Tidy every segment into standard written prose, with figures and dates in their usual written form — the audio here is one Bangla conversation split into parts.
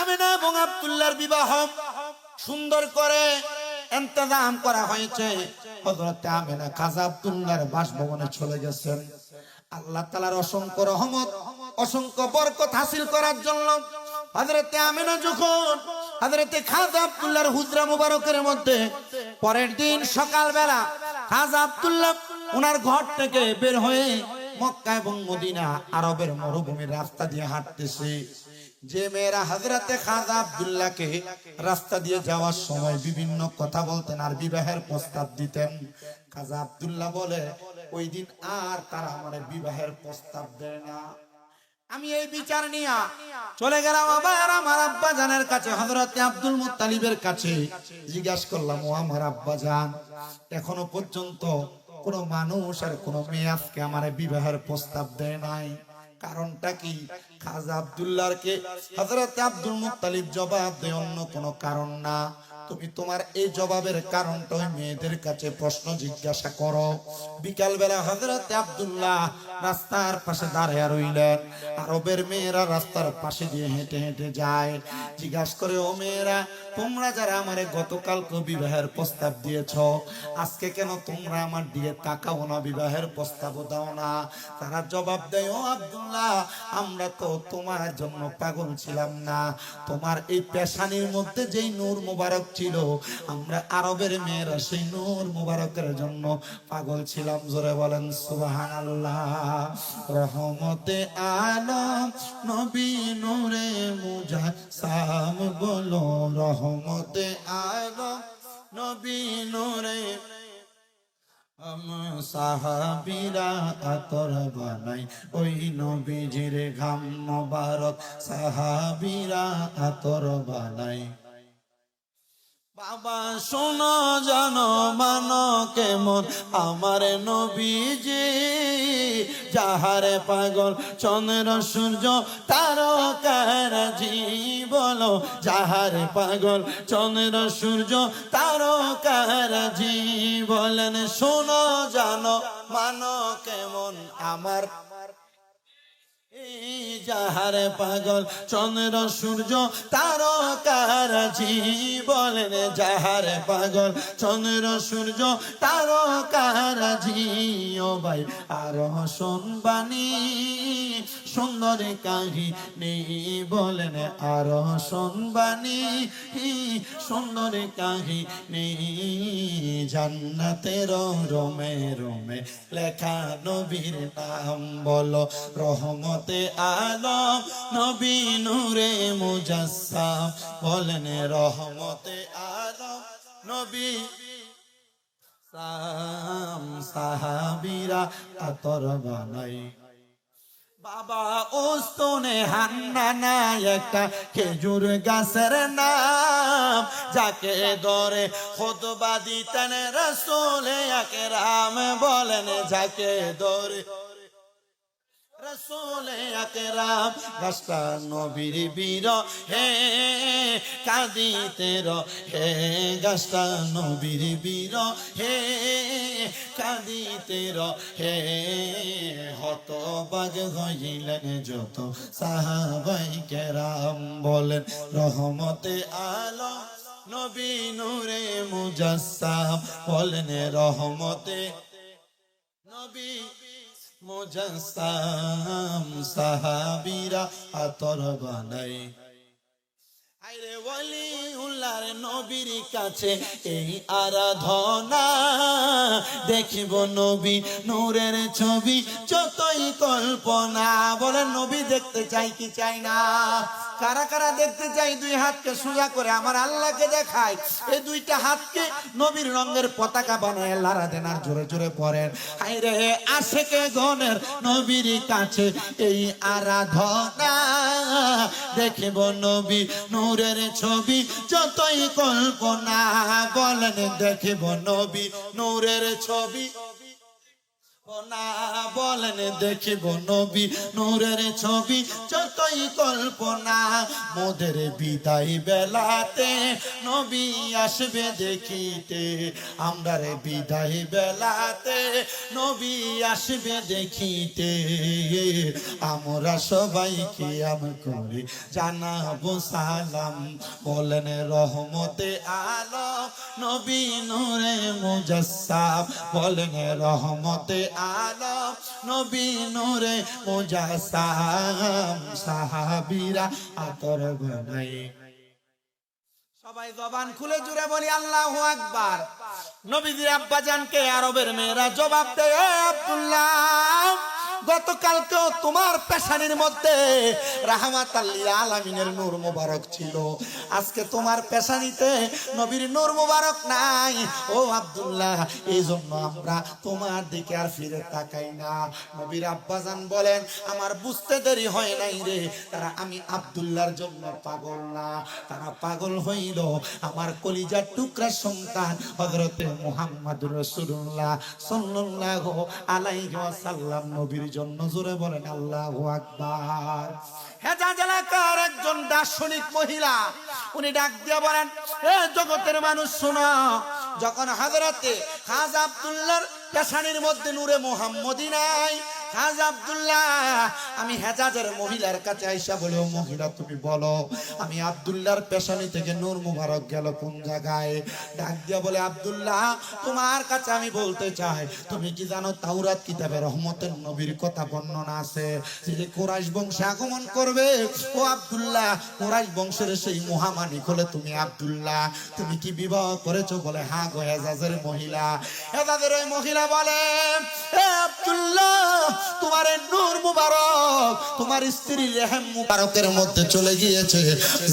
আমেনা এবং আব্দুল্লাহর বিবাহ সুন্দর করে ইন্তজাম করা হয়েছে। হযরত আমেনা খাজা আব্দুল্লাহর বাসভবনে চলে গেছেন। আল্লাহ তাআলার অসংখ্য রহমত, অসংখ্য বরকত হাসিল করার জন্য হযরত আমেনা যখন হযরত খাজা আব্দুল্লাহর হুজরা মুবারকের মধ্যে পরের দিন সকালবেলা খাজা আব্দুল্লাহ ওনার ঘর থেকে বের হয়ে মক্কা এবং মদিনা আরবের মরুভূমির রাস্তা দিয়ে হাঁটতেছে। যে মেয়েরা হযরতে খাজা আব্দুল্লাহকে রাস্তা দিয়ে যাওয়ার সময় বিভিন্ন কথা বলতেন আর বিবাহের প্রস্তাব দিতেন, খাজা আব্দুল্লাহ বলে ওই দিন আর তারা আমার বিবাহের প্রস্তাব দেয় না। আমি এই বিচার নিয়ে চলে গেলাম আবার আমার আব্বা জানের কাছে, হযরতে আব্দুল মুত্তালিবের কাছে। জিজ্ঞাসা করলাম, ও আমার আব্বা জান, এখনো পর্যন্ত কোন মানুষ আর কোন মেয়ে আজকে আমার বিবাহের প্রস্তাব দেয় নাই, কারণটা কি? খাজা আব্দুল্লাহকে হযরতে আব্দুল মুত্তালিব জবাব দেয়, অন্য কোনো কারণ না। তুমি তোমার এই জবাবের কারণটা ওই মেয়েদের কাছে প্রশ্ন জিজ্ঞাসা করো। বিকাল বেলা হযরতে আব্দুল্লাহ রাস্তার পাশে দাঁড়িয়ে রইলেন। আরবের মেয়েরা রাস্তার পাশে দিয়ে হেঁটে হেঁটে যায়। জিজ্ঞাসা করে, ও মেয়েরা, তোমরা যারা আমারে গতকালকে বিবাহের প্রস্তাব দিয়েছ, আজকে কেন তোমরা আমার দিকে তাকাও না, বিবাহের প্রস্তাবও দাও না? তারা জবাব দেয়, ও আব্দুল্লাহ, আমরা তো তোমার জন্য পাগল ছিলাম না, তোমার এই পেশানির মধ্যে যেই নূর মুবারক ছিল, আমরা আরবের মেয়েরা সেই নূর মুবারকের জন্য পাগল ছিলাম। জোরে বলেন সুবহানাল্লাহ। রহমতে আলম নবী নূরে মুজাসসাম, বলো রহমতে আলম নবী নূরে। সাহাবীরা আতর বানাই ওই নবীজির ঘাম মোবারক, সাহাবীরা আতর বানাই। বাবা শোনো জানো মানো কেমন আমার নবীজি, যাহারে পাগল চন্দ্র সূর্য তারকারাজি, বলো যাহারে পাগল চন্দ্র সূর্য তারকারাজি। বলেন শোনো জানো মানো কেমন আমার, যাহারে পাগল চন্দ্র সূর্য তারকারাজি। বলেন যাহারে পাগল চন্দ্র সূর্য তারকারাজি। ও ভাই আরো শুনবানি সুন্দর কাহিনী, বলেন আরো শুনবানি সুন্দর কাহিনী। জান্নাতের রোমে রোমে লেখা নবীর নাম, বলো রহমতে আলম নবী নূরে মুজাসসাম। বলেন রহমতে আলম নবী সাম, সাহাবীরা আতর বানাই। বাবা ওস্তনে হান্নানা একটা খেজুর গাছের নাম, যাকে ধরে খুতবা দিতেন রাসূল আকরাম। বলেন যাকে ধরে রাসূল আকরাম, গাছটা নবীর বীর হে কাঁদিতে হে, গাছটা নবীর বীর হে কাঁদিতে হে। হতবাক হইলেন যত সাহাবায়ে কেরাম। বলেন রহমতে আলম নবী নূরে মুজাসসাম। বলেন রহমতে নবী মুজাসসাম, সাহাবীরা আতর বানাই। আইরে ওলিউল্লাহর নবীর কাছে এই আরাধনা, দেখিব নবী নূরের ছবি যতই কল্পনা। বলেন নবী দেখতে চাই কি চাই না? কারা কারা দেখতে চাই? দুই হাতকে সোজা করে আমার আল্লাহকে দেখায়। এই দুইটা হাতকে নবীর রঙের পতাকা বানায় লারা দেন আর জোরে জোরে পড়েন, হায়রে আশেকে গণের নবীর কাছে এই আরাধনা, দেখিব নবী নূরের ছবি যতই কল্পনা। বলেন দেখিব নবী নূরের ছবি। না বলেন দেখিব নবী নূরের ছবি যতই কল্পনা মোদের বিদায় বেলাতে নবী আসবে দেখিতে আমরার বিদায় বেলাতে নবী আসবে দেখিতে আমরা সবাইকে করে জানাবো সালাম বলেন রহমতে আলম নবী নূরে মুজাসসাম বলেন রহমতে আলম নবী নূরে মুজাসসাম সাহাবীরা আতর বানাই সবাই জবান খুলে জুড়ে বলি আল্লাহু আকবার নবীজির আব্বাজানকে আরবের মেয়েরা জবাব দেয় আব্দুল্লাহ গতকালকেও তোমার পেশানির মধ্যে রাহমাতাল লিল আলামিনের নূর মোবারক ছিল আজকে তোমার পেশানিতে নবীর নূর মোবারক নাই ও আব্দুল্লাহ এইজন্য আমরা তোমার দিকে আর ফিরে তাকাই না নবীর আব্বাজান বলেন আমার বুঝতে দেরি হয় নাই রে তারা আমি আব্দুল্লাহর জন্য পাগল না তারা পাগল হইল আমার কলিজার টুকরা সন্তান হযরতে মুহাম্মদুর রাসূলুল্লাহ সাল্লাল্লাহু আলাইহি ওয়াসাল্লাম নবীর জন্য জোরে বলেন আল্লাহু আকবার হেজাজ এলাকার একজন দার্শনিক মহিলা উনি ডাক দিয়ে বলেন এ জগতের মানুষ শোনো যখন হযরতে খাজা আব্দুল্লাহর পেশানির মধ্যে নূরে মুহাম্মদী নাই খাজা আব্দুল্লাহ আমি হেজাজের মহিলার কাছে আইসা বলে ও মহিলা তুমি বলো আমি আব্দুল্লাহর পেশানি থেকে নূর মুবারক গেল কোন জায়গায় ডাক দিয়া বলে আব্দুল্লাহ তোমার কাছে আমি বলতে চাই তুমি কি জানো তাওরাত কিতাবে রহমতের নবীর কথা বর্ণনা আছে যে কুরাইশ বংশে আগমন করবে ও আব্দুল্লাহ কুরাইশ বংশের সেই মহামানিক হলে তুমি আব্দুল্লাহ তুমি কি বিবাহ করেছো বলে হ্যাঁ গো হেজাজের মহিলা হেজাজের ওই মহিলা বলে এ আব্দুল্লাহ তোমার নূর মুবারক তোমার স্ত্রীর রেহেম মুবারকের মধ্যে চলে গিয়েছে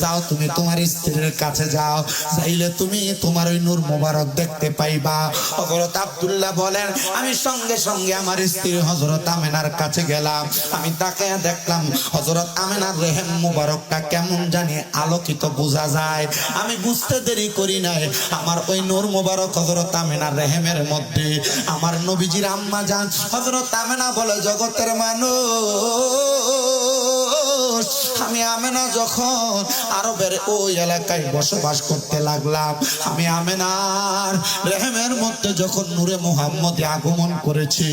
যাও তুমি তোমার স্ত্রীর কাছে যাও চাইলে তুমি তোমার ওই নূর মুবারক দেখতে পাইবা হযরত আব্দুল্লাহ বলেন আমি সঙ্গে সঙ্গে আমার স্ত্রী হযরত আমেনার কাছে গেলাম আমি তাকে দেখলাম হযরত আমেনার রেহেম মুবারকটা কেমন জানি আলোকিত বোঝা যায় আমি বুঝতে দেরি করি নাই আমার ওই নূর মুবারক হযরত আমেনার রেহেমের মধ্যে আমার নবীজির আম্মা জান হযরত আমেনা বলে জগতের মানুষ আমি আমেনা যখন আরবের ওই এলাকায় বসবাস করতে লাগলাম আমি আমেনার রেহেমের মধ্যে যখন নূরে মুহাম্মদী আগমন করেছে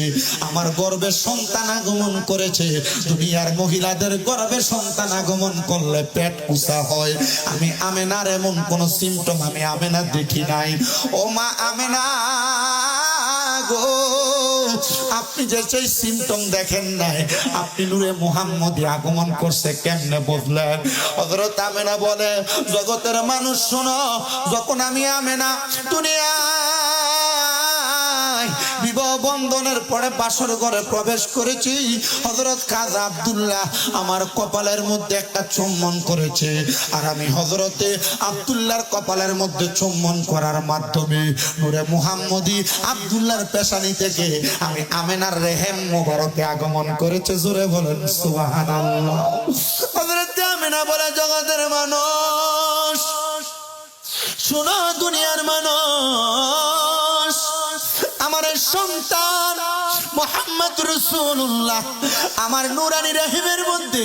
আমার গর্ভে সন্তান আগমন করেছে দুনিয়ার মহিলাদের গর্ভে সন্তান আগমন করলে পেট উঁচা হয় আমি আমেনার এমন কোন সিমটম আমি আমেনা দেখি নাই ও মা আমেনা গো আপনি যে সেই সিমটম দেখেন নাই আপনি নূরে মুহাম্মদী আগমন করছে কেমনে বুঝলেন হযরত আমেনা বলে জগতের মানুষ শোনো যখন আমি আমেনা দুনিয়া বিবাহ বন্ধনের পরে বাসর ঘরে প্রবেশ করেছি হযরত খাজা আব্দুল্লাহ আমার কপালের মধ্যে একটা চুম্বন করেছে আর আমি হযরতে আব্দুল্লাহর কপালের মধ্যে চুম্বন করার মাধ্যমে নূরে মুহাম্মদী আব্দুল্লাহর পেশানি থেকে আমি আমেনার রেহেম মোবারকে আগমন করেছে জোরে বলেন সুবহানাল্লাহ হযরত আমেনা বলে জগতের মানুষ শোনো দুনিয়ার মানুষ আমার সন্তান মুহাম্মদ রাসূলুল্লাহ আমার নূরানী রহিমের মধ্যে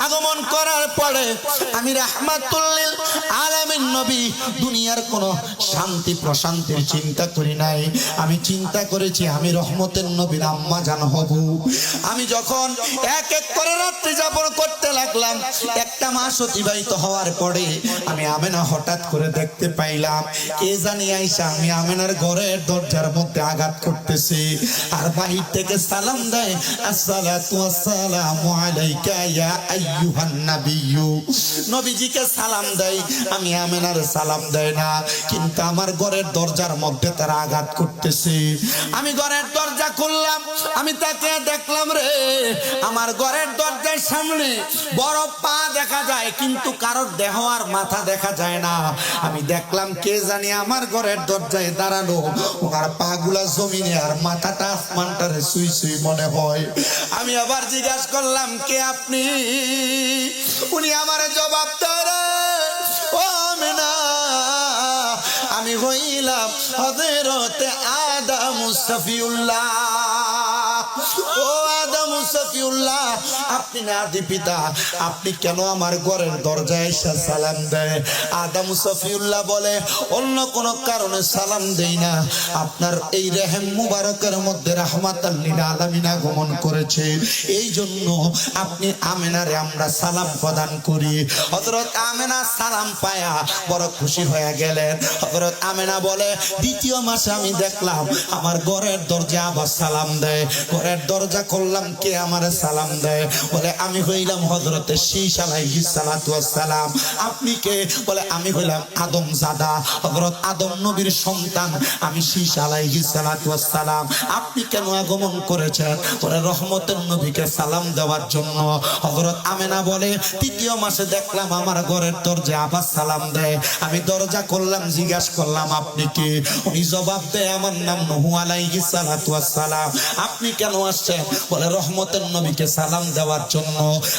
আগমন করার পরে আমি রাহমাতুল লিল আলামিন নবী দুনিয়ার কোনো শান্তি প্রশান্তির চিন্তা করি নাই আমি চিন্তা করেছি আমি রহমতের নবীর আম্মা জান হব আমি যখন এক এক করে রাত্রি যাপন করতে লাগলাম একটা মাস অতিবাহিত হওয়ার পরে আমি আমেনা হঠাৎ করে দেখতে পাইলাম কে জানি আইসা আমি আমেনার ঘরের দরজার মধ্যে আঘাত করতেছে আর বাহির থেকে সালাম দেয় আসসালাতু ওয়াসসালামু আলাইকা ইয়া আইয়ুহান নাবিয়্যু নবীজিকে সালাম দেয় আমি আমেনার সালাম দেয় না কিন্তু আমার ঘরের দরজার মধ্যে তারা আঘাত করতেছে আমি ঘরের দরজা খুললাম আমি তাকে দেখলাম রে আমার ঘরের দরজার সামনে বড় পা দেখা যায় কিন্তু কারোর দেহ আর মাথা দেখা যায় না আমি দেখলাম কে জানি আমার ঘরের দরজায় দাঁড়ানো ওনার পা গুলা জমিনে আর মাথাটা আসমানটারে সুই সুই মনে হয় আমি আবার জিজ্ঞাসা করলাম কে আপনি উনি আমার জবাব দেয় ও আমেনা আমি হইলাম হযরত আদম সফিউল্লাহ ও আদম সফিউল্লাহ, আপনি না আদি পিতা, আপনি কেন আমার ঘরের দরজায় এসে সালাম দেয়? আদম সফিউল্লাহ বলে, অন্য কোন কারণে সালাম দেই না, আপনার এই রেহেম মুবারকের মধ্যে রাহমাতাল লিল আলামিন আগমন করেছে, এই জন্য আপনি আমেনারে আমরা সালাম প্রদান করি। হযরত আমেনা সালাম পায়া বড় খুশি হয়ে গেলেন। হযরত আমেনা বলে, দ্বিতীয় মাসে আমি দেখলাম আমার ঘরের দরজা আবার সালাম দেয়। ঘরের দরজা করলাম, কে আমারে সালাম দেয়? বলে, আমি হইলাম হযরতে শীশ আলাইহিস সালাতু ওয়াস সালাম। আপনি কে? বলে, আমি হইলাম আদম জাদা, হযরত আদম নবীর সন্তান, আমি শীশ আলাইহিস সালাতু ওয়াস সালাম। আপনি কেন আগমন করেছেন? বলে, রহমতের নবীকে সালাম দেওয়ার জন্য। হযরত আমেনা বলে, তৃতীয় মাসে দেখলাম আমার ঘরের দরজা আবার সালাম দেয়। আমি দরজা করলাম, জিজ্ঞাসা করলাম আপনি কে? উনি জবাব দেয়, আমার নাম নূহ আলাইহিস সালাতু ওয়াস সালাম। আপনি কেন আসছেন? বলে, রহমতের নবীকে সালাম দেওয়ার জন্য।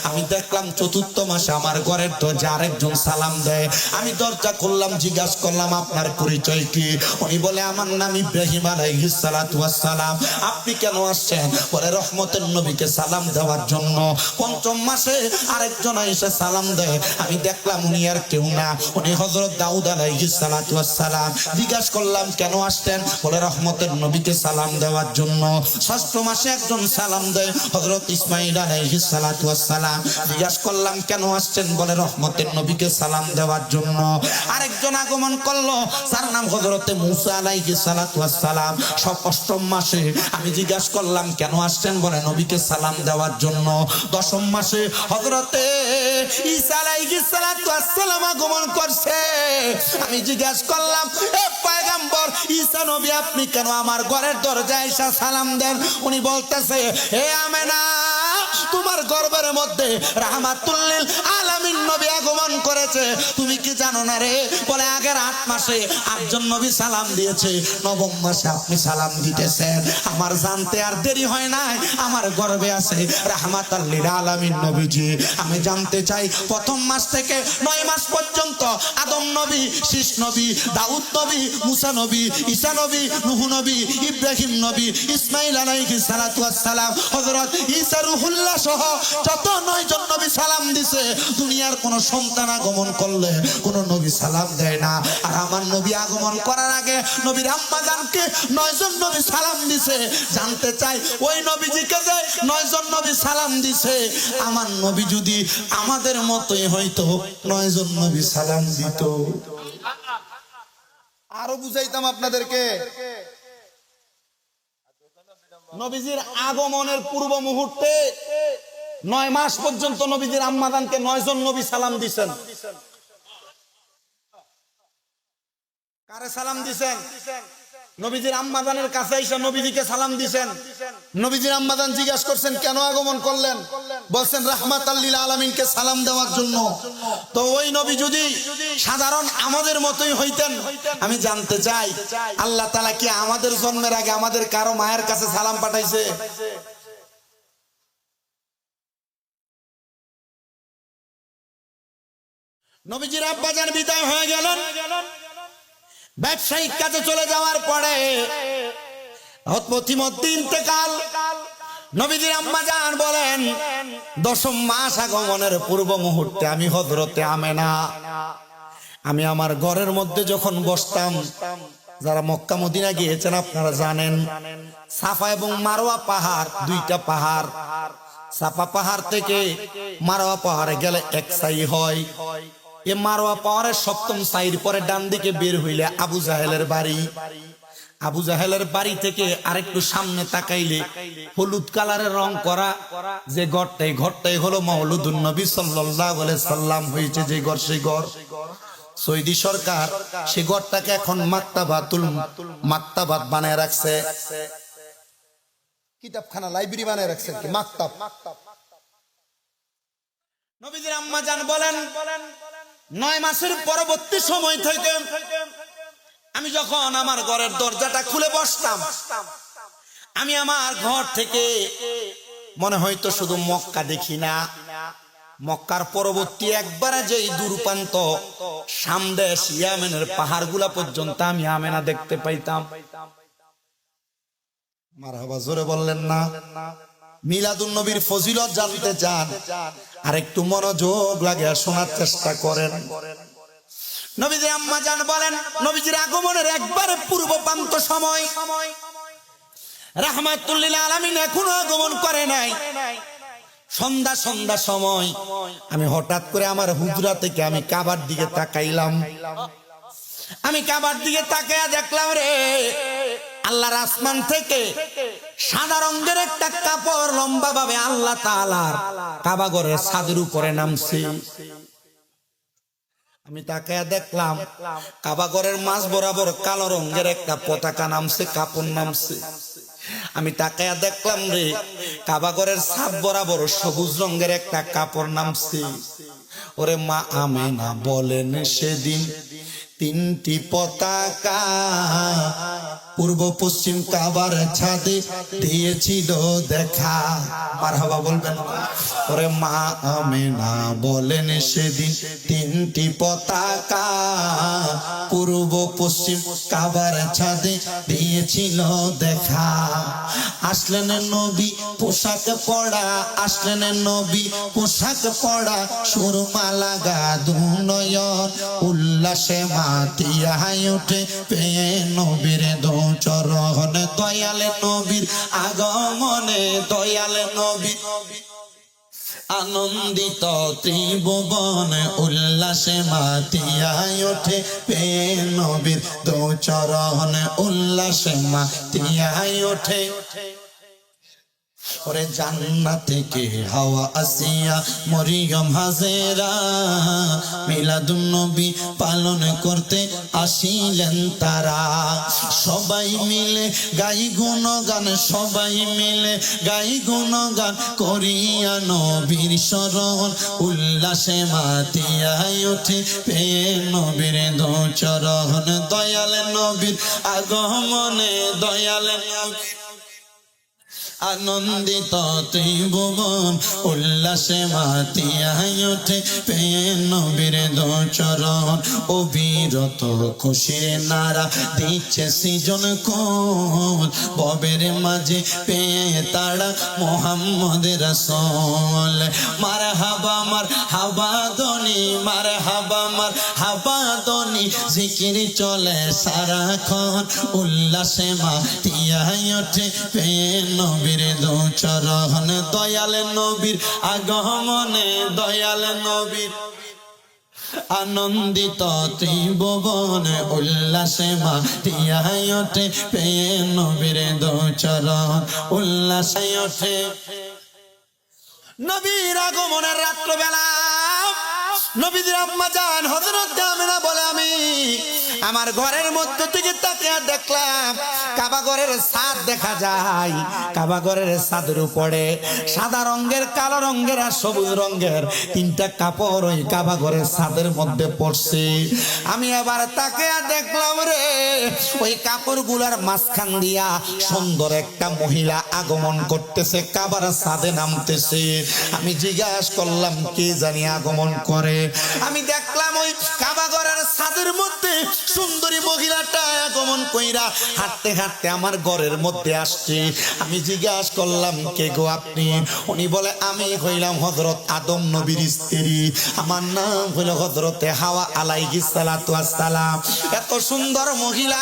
আমি দেখলাম চতুর্থ মাসে আমার ঘরের দরজা আরেকজন সালাম দেয়। আমি দরজা করলাম, জিজ্ঞাসা করলাম আপনার পরিচয় কি? উনি বলে, আমার নাম ইব্রাহিম আলাইহিস সালাতু ওয়াস সালাম। আপনি কেন আসছেন? বলে, রহমতের নবীকে সালাম দেওয়ার জন্য। পঞ্চম মাসে আরেকজন এসে সালাম দেয়। আমি দেখলাম উনি আর কেউ না, উনি হযরত দাউদ আলাইহিস সালাতু ওয়াস সালাম। জিজ্ঞাসা করলাম কেন আসছেন? বলে, রহমতের নবীকে সালাম দেওয়ার জন্য। ষষ্ঠ মাসে একজন সালাম দেয়, হযরত ইসমাঈল আলাইহিস সালাতু ওয়াস সালাম। জিজ্ঞাসা করলাম কেন আসছেন? বলে, রহমতের নবীকে সালাম দেওয়ার জন্য। আরেকজন আগমন করলো, তার নাম হযরতে মূসা আলাইহিস সালাতু ওয়াস সালাম। সব অষ্টম মাসে আমি জিজ্ঞাসা করলাম কেন আসছেন? বলে, নবীকে সালাম দেওয়ার জন্য। দশম মাসে হযরতে ঈসা আলাইহিস সালাতু ওয়াস সালাম আগমন করছে। আমি জিজ্ঞাসা করলাম, এ পয়গম্বর ঈসা নবী, আপনি কেন আমার ঘরের দরজায় এসে সালাম দেন? উনি বলতেছে, হে আমেনা, তোমার গর্ভের মধ্যে রাহমাতুল লিল আলামিন নবী আগমন করেছে, তুমি কি জানো না রে? বলে, আগের 8 মাসে 8 জন নবী সালাম দিয়েছে, নবম মাসে আপনি সালাম দিতেছেন। আমার জানতে আর দেরি হয় নাই, আমার গর্ভে আছে রাহমাতুল লিল আলামিন নবীজি। আমি জানতে চাই, প্রথম মাস থেকে 9 মাস পর্যন্ত আদম নবী, শীষ নবী, দাউদ নবী, মূসা নবী, ঈসা নবী, নূহ নবী, ইব্রাহিম নবী, ইসমাঈল আলাইহিস সালাতু ওয়াস সালাম, হযরত ঈসা রূহুল্লাহ সহ যত 9 জন নবী সালাম দিছে। দুনিয়ার কোন সন্তান আগমন করলে কোন নবী সালাম দেয় না। আর আমার নবী আগমন করার আগে নবীর আম্মা জানকে 9 জন নবী সালাম দিছে। জানতে চাই, ওই নবীজিকে যে 9 জন নবী সালাম দিছে, আমার নবী যদি আমাদের মতোই হইতো, 9 জন নবী সালাম দিত। আরো বুঝাইতাম আপনাদেরকে। নবীজির আগমনের পূর্ব মুহূর্তে 9 মাস পর্যন্ত নবীজির আম্মাদানকে 9 জন নবী সালাম দিছেন। কারে সালাম দিছেন? নবীজির আম্মাদানের কাছে এসে নবীজিকে সালাম দিছেন। নবীজির আম্মাদান জিজ্ঞাসা করছেন কেন আগমন করলেন? বলছেন রাহমাতাল লিল আলামিনকে সালাম দেওয়ার জন্য। তো ওই নবী যদি সাধারণ আমাদের মতোই হইতেন, আমি জানতে চাই, আল্লাহ তাআলা কি আমাদের জন্মের আগে আমাদের কারো মায়ের কাছে সালাম পাঠাইছে? নবীজির আব্বাজান বিদায় হয়ে গেলেন। ব্যবসায়িক কাজে চলে যাওয়ার পরে হতমতিমধ্যে ইন্তেকাল। নবীজির আম্মাজান বলেন, 10ম মাস আগমনের পূর্ব মুহূর্তে আমি হযরতে আমেনা, আমি আমার ঘরের মধ্যে যখন বসতাম, যারা মক্কা মদিনা গিয়েছেন আপনারা জানেন, সাফা এবং মারওয়া পাহাড়, 2টা পাহাড়। সাফা পাহাড় থেকে মারওয়া পাহাড়ে গেলে এক সাই হয়। এ মারওয়া পাহাড়ের 7ম সাইর পরে ডান দিকে বের হইলে আবু জাহেলের বাড়ি। আবু জাহেলের বাড়ি থেকে আরেকটু সামনে তাকাইলে হলুদ কালারের রং করা যে ঘরটাই হলো মাওলুদুন নবী সাল্লাল্লাহু আলাইহি সাল্লাম হয়েছে যে ঘর, সেই ঘর সৌদি সরকার সেই ঘরটাকে এখন মাকতাবাত বানায় রাখছে, কিতাবখানা, লাইব্রেরি বানায় রাখছে, কি মাকতাব। নবীজির আম্মা জান বলেন, 9 মাসের পরবর্তী সময় থেকে আমি যখন আমার ঘরের দরজাটা খুলে বসতাম, আমি আমার ঘর থেকে মনে হয়তো শুধু মক্কা দেখি না, মক্কার পরবর্তী একবারে যেই দূরপ্রান্ত শাম দেশ ইয়ামেনের পাহাড়গুলা পর্যন্ত আমি আমেনা দেখতে পাইতাম। মারহাবা, জোরে বললেন না? মিলাদুন নবীর ফজিলত জানতে চান? আর একটু মনোযোগ লাগিয়ে শোনার চেষ্টা করেন। নবীজির আম্মা জান বলেন, নবীজির আগমনের একবারে পূর্ব প্রান্ত সময়, রাহমাতুল লিল আলামিন এখনো আগমন করে নাই। সন্ধ্যা সময় আমি হঠাৎ করে আমার হুজরা থেকে আমি কাবার দিকে তাকাইলাম। আমি কাবার দিকে তাকায়া দেখলাম রে, আল্লাহর আসমান থেকে সাদা রঙের একটা কাপড় লম্বা ভাবে আল্লাহ তাআলার কাবা ঘরের ছাদের উপরে নামছে। আমি তাকায়া দেখলাম কাবা ঘরের মাঝ বরাবর কালো রঙের একটা পতাকা নামছে, কাপড় নামছে। আমি তাকায়া দেখলাম রে, কাবা ঘরের ছাদ বরাবর সবুজ রঙের একটা কাপড় নামছে। ওরে মা আমেনা বলেন সেদিন তিনটি পতাকা পূর্ব পশ্চিম কাবার ছাদে দিয়েছিল দেখা। মারহাবা বলবেন? ওরে মা আমেনা বলেন সেদিন তিনটি পতাকা পূর্ব পশ্চিম কাবার ছাদে দিয়েছিল দেখা। আসলেন নবী পোশাক পরা, আসলেন নবী পোশাক পরা, সুরমা লাগা দুনয়ন, উল্লাসে মাতিয়া উঠে পেয়ে নবীর দোচরণ। দয়াল নবীর আগমনে, দয়াল নবী আনন্দিত ত্রিভুবন, উল্লাসে মাতিয়া ওঠে পেয়ে নবীর দোচরণ, উল্লাসে মাতিয়া ওঠে। ওরে জান্নাত থেকে হাওয়া আসিয়া মরিয়ম হাজেরা মিলাদুন নবী পালন করতে আসিলেন তারা। সবাই মিলে গাই গুণগান, সবাই মিলে গাই গুণগান করিয়া নবীর শরণ, উল্লাসে মাতিয়া ওঠে পেয়ে নবীর দোচরণ। দয়াল নবীর আগমনে, দয়াল নবীর আনন্দিত ত্রিভুবন, উল্লাসে মাতিয়া ওঠে পেয়ে নবীর দোচরণ। অবিরত খুশির নারা দিচ্ছে সৃজন কোল, ববের মাঝে পেয়ে তারা মোহাম্মদ রাসূল। মারহাবা মার হাবাদনি, মারহাবা মার হাবাদনি, জিকির চলে সারাক্ষণ, উল্লাসে মাতিয়া ওঠে পেয়ে নবীর দোচরণ। দয়াল নবীর আগমনে, দয়াল নবীর আনন্দিত ত্রিভুবন, উল্লাসে মাতিয়া ওঠে পেয়ে নবীর দোচরণ, উল্লাসে ওঠে। নবীর আগমনের রাত্রবেলা নবীজির আম্মা জান হযরত আমিনা বলে, আমি আমার ঘরের মধ্য থেকে তাকিয়ে দেখলাম কাবা ঘরের ছাদ দেখা যায়। কাবা ঘরের ছাদের উপরে সাদা রঙের, কালো রঙের আর সবুজ রঙের তিনটা কাপড় ওই কাবা ঘরের ছাদের মধ্যে পড়ছে। আমি এবার তাকিয়ে দেখলাম রে, ওই কাপড়গুলার মাঝখান দিয়া সুন্দর একটা মহিলা আগমন করতেছে, কাবার ছাদে নামতেছে। আমি জিজ্ঞাসা করলাম কে জানি আগমন করে। আমি দেখলাম ওই কাবা ঘরের ছাদের মধ্যে সুন্দরী মহিলাটা আগমন কইরা হাঁটতে হাঁটতে আমার ঘরের মধ্যে আসছে। আমি জিজ্ঞাসা করলাম কে গো আপনি? উনি বলে আমি হইলাম হযরত আদম নবীর স্ত্রী, আমার নাম হইল হযরতে হাওয়া আলাইহিস সালাতু ওয়াস সালাম। এত সুন্দর মহিলা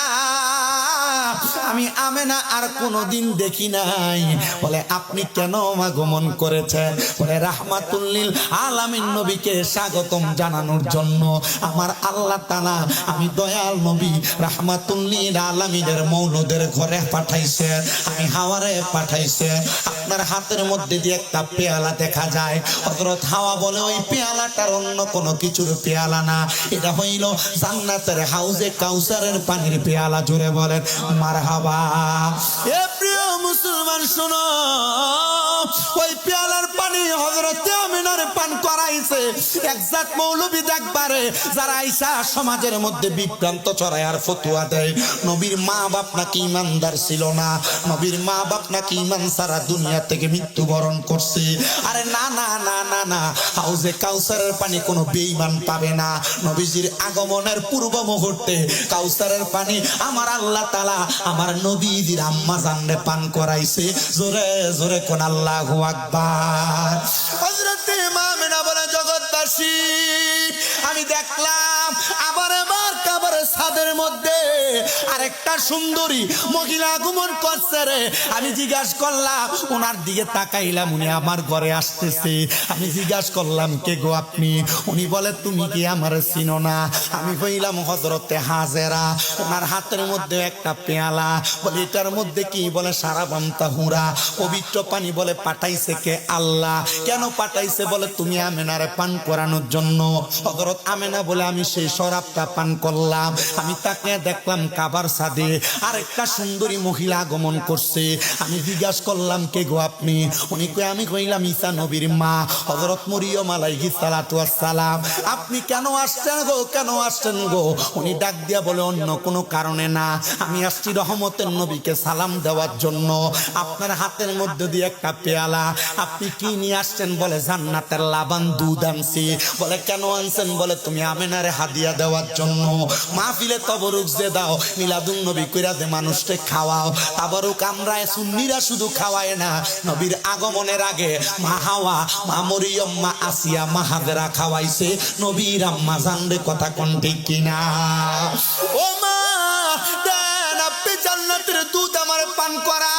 আমি আমেনা আর কোনোদিন দেখি নাই। বলে আপনি কেন আগমন করেছেন? বলে রাহমাতুল লিল আলামিন নবীকে স্বাগতম জানানোর জন্য আমার আল্লাহ তাআলা আমি দয়াল নবী রাহমাতুল লিল আলামিনের মৌলুদের ঘরে পাঠাইছে, আমি হাওয়ারে পাঠাইছে। আপনার হাতের মধ্যে দিয়ে একটা পেয়ালা দেখা যায়। হযরত হাওয়া বলে ওই পেয়ালাটার অন্য কোনো কিছুর পেয়ালা না, এটা হইল জান্নাতের হাউজে কাউসারের পানির পেয়ালা। জোরে বলেন মারহাবা। এ প্রিয় মুসলমান শোনো, ওই পেয়ালার পানি পানি হযরত আমিনার পান করাইছে। একজাত মৌলবী দেখবারে যারা আইসা সমাজের মধ্যে বিভ্রান্ত ছড়ায় আর ফতোয়া দেয় নবীর মা বাপ নাকি ইমানদার ছিল না, নবীর মা বাপ নাকি ইমান সারা দুনিয়া থেকে মৃত্যুবরণ করছে। আরে না না না না না, হাউজে কাউসারের পানি কোনো বেঈমান পাবে না। নবীজির আগমনের পূর্ব মুহূর্তে কাউসারের পানি আমার আল্লাহ তাআলা আমার নবীজির আম্মা জানরে পান করাইছে। জোরে জোরে কোন আল্লাহু আকবার। হযরত আমিনা বলে জগৎবাসী আমি দেখলাম আবার কাবারের ছাদের মধ্যে আরেকটা সুন্দরী মহিলা আগমন করছে রে। আমি জিজ্ঞাসা করলাম, ওনার দিকে তাকাইলাম, উনি আমার ঘরে আসতেছে। আমি জিজ্ঞাসা করলাম কে গো আপনি? উনি বলে তুমি কি আমার চিনো না? আমি কইলাম হযরতে হাজেরা। ওনার হাতের মধ্যে একটা পেয়ালা, বলে এটার মধ্যে কি? বলে সারাবাম তাহুরা, পবিত্র পানি। বলে পাঠাইছে কে? আল্লাহ। কেন পাঠাইছে? বলে তুমি আমেনারে পান করানোর জন্য। হযরত আমেনা বলে আমি সেই শরাবটা পান করলাম। আমি তাকে দেখলাম কাবার ছাদে আরেকটা সুন্দরী মহিলা আগমন করছে। আমি জিজ্ঞাসা করলাম কে গো আপনি? উনি কই, আমি কইলাম ঈসা নবীর মা হযরত মরিয়ম আলাইহিস সালাতু ওয়াস সালাম। আপনি কেন আসছেন গো? কেন আসছেন গো? উনি ডাক দিয়া বলে অন্য কোনো কারণে না, আমি আসছি রহমতের নবীকে সালাম দেওয়ার জন্য। আপনার হাতের মধ্যে দিয়ে একটা পেয়ালা, আপনি কি নিয়ে আসছেন? বলে জান্নাতের লাবান দুধ আনছি। বলে কেন আনছেন? বলে তুমি আমেনারে হাদিয়া দেওয়ার জন্য। মাহফিলে তবরুক যে দাও, মিলাদুন নবী কইরা যে মানুষকে খাওয়াও, তাবরুক আমরা সুন্নিরা শুধু খাওয়ায় না, নবীর আগমনের আগে মা হাওয়া, মা মরিয়ম, মা আসিয়া, মা হাজেরা খাওয়াইছে নবীর আম্মা জানরে। কথা কোন ঠিক কিনা? ও মা দেন আপনি জান্নাতের দুধ আমার পান করা।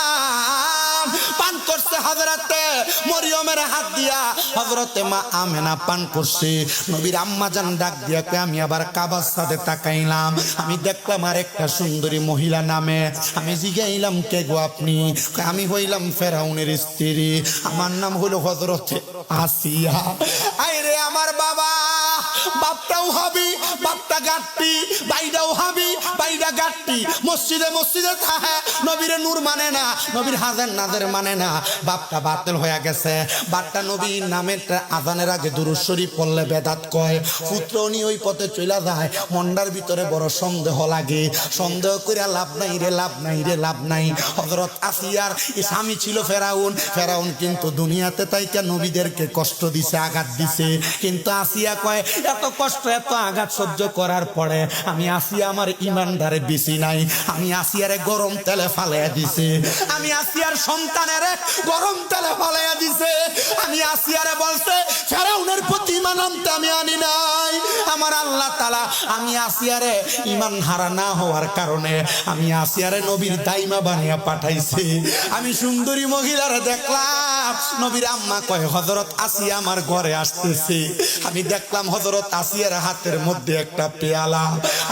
পান করছে হযরতে মরিয়মের হাত দিয়া, হযরতে মা আমেনা পান করছে। নবীর আম্মা জান ডাক দিয়া কে? আমি আবার কাবার সাথে তাকাইলাম, আমি দেখলাম আরেকটা সুন্দরী মহিলা নামে। আমি জিগাইলাম কে গো আপনি? আমি হইলাম ফেরাউনের স্ত্রী, আমার নাম হলো হযরতে আসিয়া। আইরে আমার বাবা, বাপটাও হবি, বাপটা গাট্টি, বাইটাও হবি, বাইটা গাট্টি। মসজিদে মসজিদে থাকে, নবীরে নূর মানে না, নবীর হাজার নাজের মানে না। বাপটা বাতিল হয়ে গেছে। বাপটা নবীর নামের আজানের আগে দুরূদ শরীফ পড়লে বেদাত কয়। পুত্র উনি ওই পথে চলে যায়, মন্ডার ভিতরে বড় সন্দেহ লাগে। সন্দেহ করে লাভ নাই রে, লাভ নাই রে, লাভ নাই। হযরত আসিয়ার স্বামী ছিল ফেরাউন। ফেরাউন কিন্তু দুনিয়াতে তাইকা নবীদেরকে কষ্ট দিছে, আঘাত দিছে। কিন্তু আসিয়া কয় এত কষ্ট এত আঘাত সহ্য করার পরে আমি আসিয়া আমার ইমানদারে বেশি নাই, আমি আসিয়ারে গরম তেলে ফালাইয়া দিছে, আমি আসিয়ার সন্তানেরে গরম তেলে ফালাইয়া দিছে। আমি আসিয়ারে বলছে ফেরাউনের প্রতি ঈমান আনতে আমি আনি নাই। আমার আল্লাহ তাআলা আমি আসিয়ারে ঈমান হারা না হওয়ার কারণে আমি আসিয়ারে নবীর দাইমা বানিয়ে পাঠাইছে। আমি সুন্দরী মহিলারে দেখলাম, নবীর আম্মা কয় হযরত আসিয়া আমার ঘরে আসতেছে। আমি দেখলাম হযরত আসিয়ার হাতের মধ্যে একটা পেয়ালা।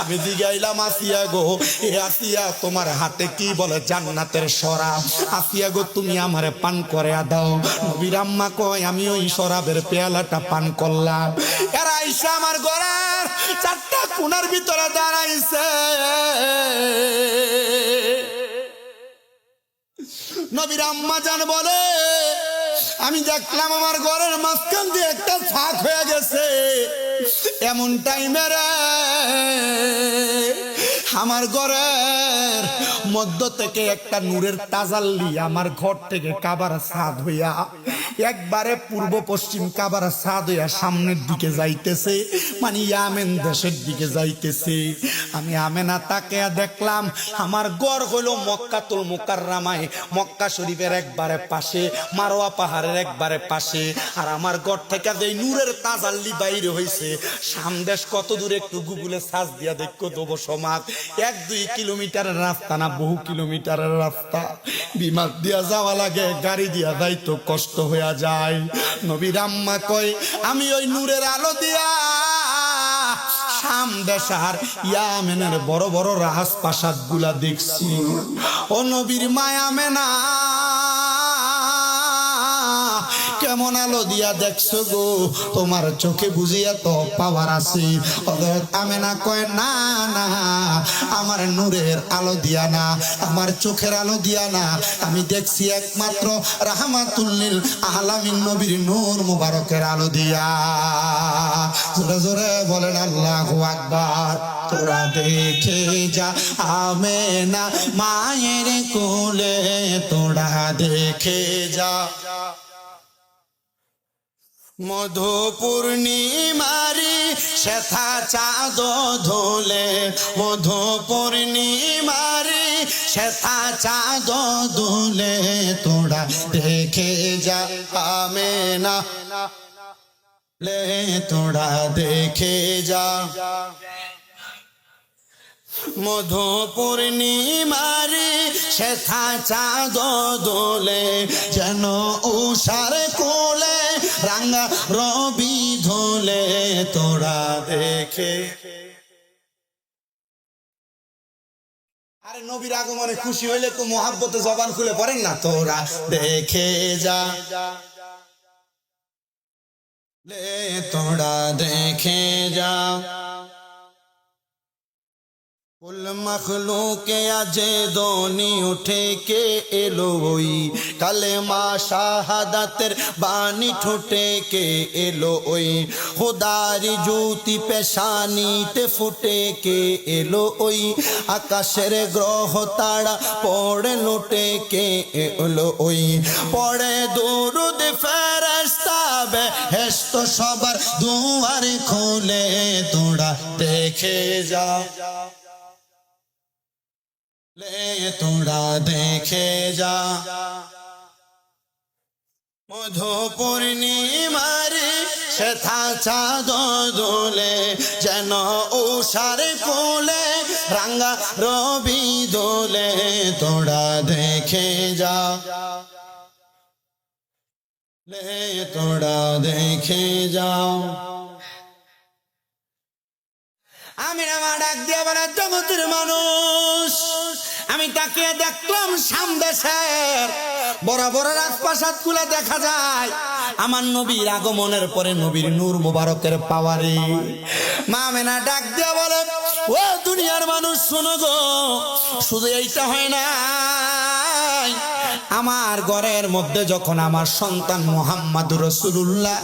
আমি জিগাইলাম আসিয়া গো, এ আসিয়া তোমার হাতে কি? বলে জান্নাতের শরাব। আসিয়া গো তুমি আমারে পান করে দাও। নবীর আম্মা কয় আমি ওই শরাবের পেয়ালাটা পান করলাম। এরা আইসা আমার ঘরের চারটা কোণার ভিতরে দাঁড়াইছে। নবীর আম্মা জান বলে আমি দেখলাম আমার ঘরের মাঝখান দিয়ে একটা ফাঁক হয়ে গেছে। এমন টাইমে রে আমার ঘরের মধ্য থেকে একটা নূরের তাজাল্লি আমার ঘর থেকে কাবার ছাদ হইয়া একবারে পূর্ব পশ্চিম কাবার ছাদ হইয়া সামনের দিকে যাইতেছে, মানে ইয়ামেন দেশের দিকে যাইতেছে। আমি আমেনা তাকে দেখলাম আমার ঘর হইল মক্কাতুল মুকাররমায়, মক্কা শরীফের একবারে পাশে, মারওয়া পাহাড়ের একবারে পাশে। আর আমার ঘর থেকে যে নূরের তাজাল্লি বাইরে হইছে, সামদেশ কত দূরে একটু গুগলে সার্চ দিয়া দেখো দেবো সমাজ। 1-2 কিলোমিটারের রাস্তা না, বহু কিলোমিটারের রাস্তা। বিমান দিয়া যাওয়া লাগে, গাড়ি দিয়া যাইতো কষ্ট হইয়া যায়। নবীর আম্মা কয় আমি ওই নূরের আলো দিয়া সামদেশার ইয়ামেনের বড় বড় রাজপ্রাসাদ গুলা দেখছি। ও নবীর মায়া মেনা কে কেমন আলো দিয়া দেখছো গো, তোমার চোখে বুঝিয়া তো পাওয়ার আছে। হযরত আমেনা কয় না না, আমার নূরের আলো দিয়া না, আমার চোখের আলো দিয়া না, আমি দেখছি একমাত্র রাহমাতুল লিল আলামিন নবীর নূর মুবারকের আলো দিয়া। জোরে জোরে বলেন আল্লাহু আকবার। তোরা দেখে যা আমেনা মায়ের কোলে, তোরা দেখে যা মধু পূর্ণিমারি শ্বেতা চাঁদ ধুলে, মধু পূর্ণিমারি শ্বেতা চাঁদ ধুলে, তোরা দেখে যা আমেনা লে, তোরা দেখে যা মধু পূর্ণিমারি শ্বেতা চাঁদ দোলে, যেন উষার কোলে রাঙা রবি ধোলে, তোরা দেখে। আরে নবীর আগমনে খুশি হইলে তো মোহাব্বতে জবান খুলে পড়েন না, তোরা দেখে যা লে, তোরা দেখে যা। कुल मखलूक आजे दोनी उठे के एलोई, कलेमा शाहादातेर बानी ठुटे के एलोई, खुदारी जूती पेशानी ते फुटे के एलोई, आकाशेर ग्रह तारा पड़े लुटे के एलोई, पड़े दुरूद फेरेश्ता बेहेश्त सबार दुआर खोले, तोड़ा देखे जा ले, তোরা দেখে যা মধু পূর্ণিমারি শ্বেতা চাঁদ দোলে, যেন উষার কোলে রাঙা রবি দোলে, তোরা দেখে যা ले, তোরা দেখে যাও। আমি আমার ডাক দিয়ে বলে, জগতের মানুষ, আমি তাকে দেখলাম সামদেশের বড় বড় রাজপ্রাসাদ গুলা দেখা যায় আমার নবীর আগমনের পরে নবীর নূর মুবারকের পাওয়ারে। মা আমেনা ডাক দিয়ে বলে, ও দুনিয়ার মানুষ শোনো গো, শুধু এইটা হয় না, আমার ঘরের মধ্যে যখন আমার সন্তান মুহাম্মদুর রাসূলুল্লাহ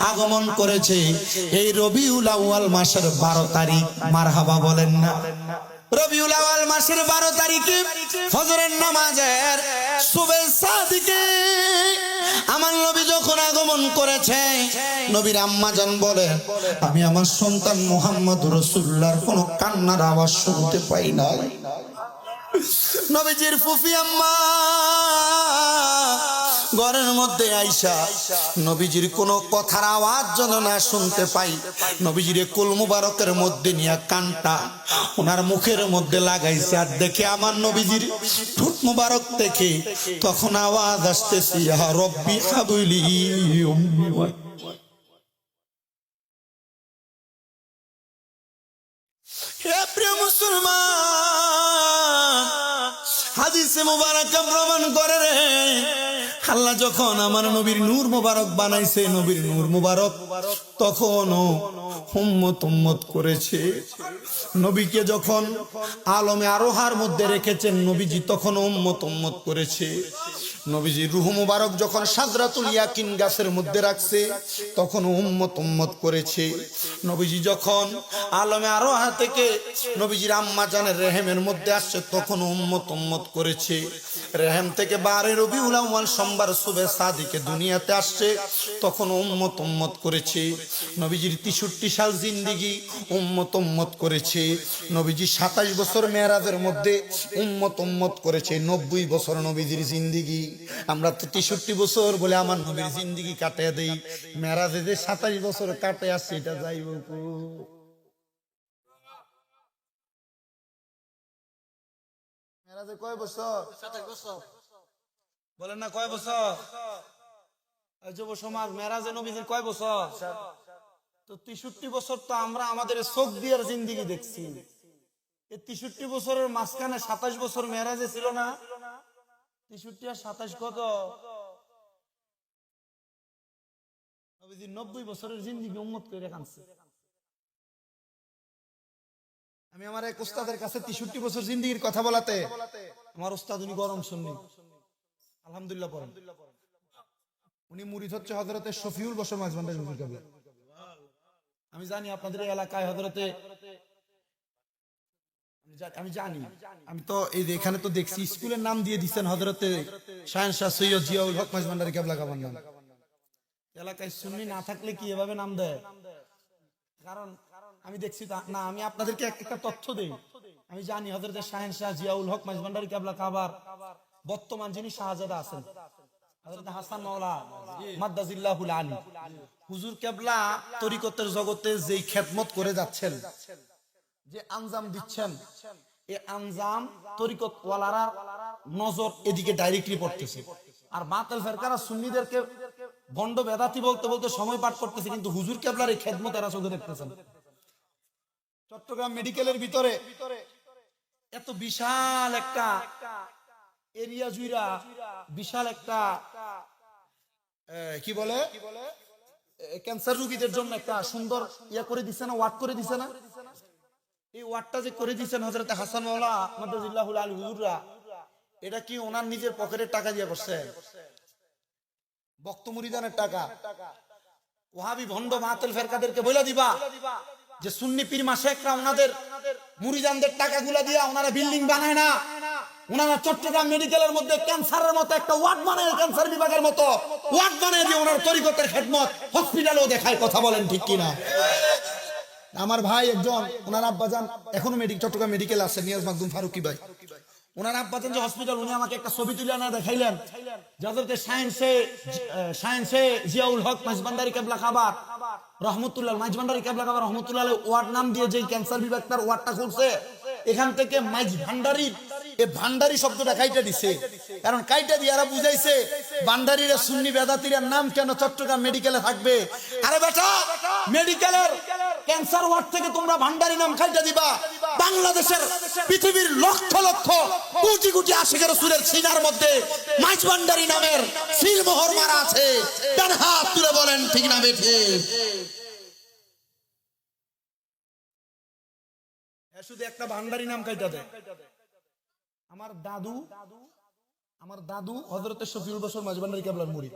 আগমন করেছে, এই রবিউল আউয়াল মাসের 12 তারিখ, মারহাবা বলেন না। রবিউল আউয়াল মাসের 12 তারিখে ফজরের নামাজের সুবহে সাদিকে আমার নবী যখন আগমন করেছে, নবীর আম্মা জান বলে, আমি আমার সন্তান মুহাম্মদুর রাসূলুল্লাহর কোনো কান্নার আওয়াজ শুনতে পাই না। নবীজির ফুফি আম্মা ঘরের মধ্যে আইসা নবীজির কোনো কথার আওয়াজ যেন না শুনতে পাই, নবীজির কুল মুবারকের মধ্যে নিয়ে কানটা ওনার মুখের মধ্যে লাগাইছে, আর দেখে আমার নবীজির ঠোঁট মুবারক থেকে তখন আওয়াজ আসতেছে, ইয়া রব্বি হাবলি উম্মি। হে প্রিয় মুসলমান, হাদিসে মুবারক প্রমাণ করে রে, আল্লাহ যখন আমার নবীর নূর মুবারক বানাইছে, নবীর নূর মুবারক তখনও উম্মত করেছে। নবীকে যখন আলমে আরোহার মধ্যে রেখেছেন, নবীজি তখন উম্মত করেছে। নবীজি রূহ মুবারক যখন সাদরাতুল ইয়াকিন গাছের মধ্যে রাখছে, তখন উম্মত করেছে। নবীজি যখন আলমে আরোহা থেকে নবীজির আম্মা জানের রেহেমের মধ্যে আসছে, তখন উম্মত করেছে। রেহেম থেকে 12 রবিউল আউয়াল সোমবার সুবহে সাদিকে দুনিয়াতে আসছে, তখন উম্মত করেছে। নবীজির 63 সাল জিন্দেগি উম্মত করেছে। নবীজি 27 বছর মেরাজের মধ্যে উম্মত করেছে। 90 বছর নবীজির জিন্দেগি। আমরা তো 63 বছর বলে আমার নবীর জিন্দেগি কাটিয়ে দেই, মেরাজে যে 27 বছর কাটে আসছে, এটা যাইব মেরাজে কয় বছর? 27 বছর বলেন না, কয় বছর? যুব সমাজ, মেরাজে নবীজির কয় বছর? তো 63 বছর তো আমরা আমাদের চোখ দিয়ে জিন্দেগি দেখছি। এই 63 বছরের মাঝখানে 27 বছর মেরাজে ছিল না? 63 আর 27 কত? নবীজি 90 বছরের জিন্দেগি উম্মত করে কানছে। আমি আমার এক উস্তাদের কাছে 63 বছর জিন্দেগির কথা বলাতে আমার উস্তাদ উনি গরম শুননি, আলহামদুলিল্লাহ পড়েন। উনি মুরিদ হচ্ছে হযরতে শফিউল বশর মাঝভান্ডারী হুজুর কেবলা। আমি জানি আপনাদের এই এলাকায় হযরতে, আমি জানি, আমি তো এই যে এখানে তো দেখছি স্কুলের নাম দিয়ে দিচ্ছেন হযরতে শাহেনশাহ সৈয়দ জিয়াউল হক মাঝভান্ডারী কেবলা কাবার নাম। এলাকায় সুন্নি না থাকলে কি এভাবে নাম দেয়? কারণ আমি দেখছি না, আমি আপনাদেরকে একটা তথ্য দেই। আমি জানি হযরতে শাহেনশাহ জিয়াউল হক মাঝভান্ডারী কেবলা কাবার বর্তমান যিনি শাহজাদা আছেন হযরত হাসান মাওলা মাদ্দাজিল্লাহুল আলী হুজুর কেবলা তরিকতের জগতে যেই খেদমত করে যাচ্ছেন, যে আঞ্জাম দিচ্ছেন, এই আঞ্জাম তরিকত ওয়ালারা নজর এদিকে ডাইরেক্টলি পড়তেছে। আর বাতিল ফেরকারা সুন্নিদেরকে ভণ্ড বেদাতি বলতে বলতে সময় পার করতেছে, কিন্তু হুজুর কেবলার এই খেদমত এরা চোখে দেখতেছেন। চট্টগ্রাম মেডিকেলের ভিতরে এত বিশাল একটা এরিয়া জুইরা বিশাল একটা কি বলে ক্যান্সার রোগীদের জন্য একটা সুন্দর ইয়া করে দিছে না, ওয়ার্ড করে দিছে না? এই ওয়ার্ডটা যে করে দিচ্ছেন হযরত হাসান মাওলা মাদ্দাজিল্লাহুল আলী হুজুররা, এটা কি ওনার নিজের পকেটের টাকা দিয়ে করছে? বক্ত মুরিদানের টাকা? ওয়াহাবি ভণ্ড মাতিল ফেরকাদেরকে বলে দিবা যে সুন্নি পীর মাশায়েখরা ওনাদের মুরিদানদের টাকাগুলা দিয়া ওনারা বিল্ডিং বানায় না, ওনারা চট্টগ্রাম মেডিকেলের মধ্যে ক্যান্সারের মতো একটা ওয়ার্ড বানায়, ক্যান্সার বিভাগের মতো ওয়ার্ড বানায় দিয়ে ওনার তরিকতের খেদমত হসপিটালেও দেখায়। কথা বলেন ঠিক কিনা? আমার ভাই একজন, ওনার আব্বাজান এখনো চট্টগ্রাম মেডিকেল আছে, নিয়াজ মাকদুম ফারুকি ভাই, ওনার আব্বাজান যে হসপিটাল, উনি আমাকে একটা ছবি তুলে আনা দেখাইলেন। যাদেরকে সায়েন্সে জিয়াউল হক মাঝভান্ডারী কেবলা কাবার রহমতুল্লাহ, মাঝভান্ডারী কেবলা কাবার রহমতুল্লাহ ওয়ার্ড নাম দিয়ে যে ক্যান্সার বিভাগটার ওয়ার্ডটা খুলছে, এখান থেকে মাঝভান্ডারী এই ভান্ডারী শব্দটা কাইটা দিছে। কারণ কাইটা দিয়ে এরা বুঝাইছে ভান্ডারীরা সুন্নি বেদাতির নাম কেন চট্টগ্রাম মেডিকেলে থাকবে। আরে বেটা, মেডিকেলের ক্যান্সার ওয়ার্ড থেকে তোমরা ভান্ডারী নাম কাইটা দিবা? বাংলাদেশের পৃথিবীর লক্ষ লক্ষ কোটি কোটি আশিকের সুরের সিনার মধ্যে মাঝভান্ডারী নামের সিল মোহর মারা আছে। ডান হাত তুলে বলেন ঠিক না বেঠে? শুধু একটা ভান্ডারী নাম কাইটা দেয়। আমার দাদু হযরতে শফিউল বশর মাঝভান্ডারী কেবলার মুরিদ,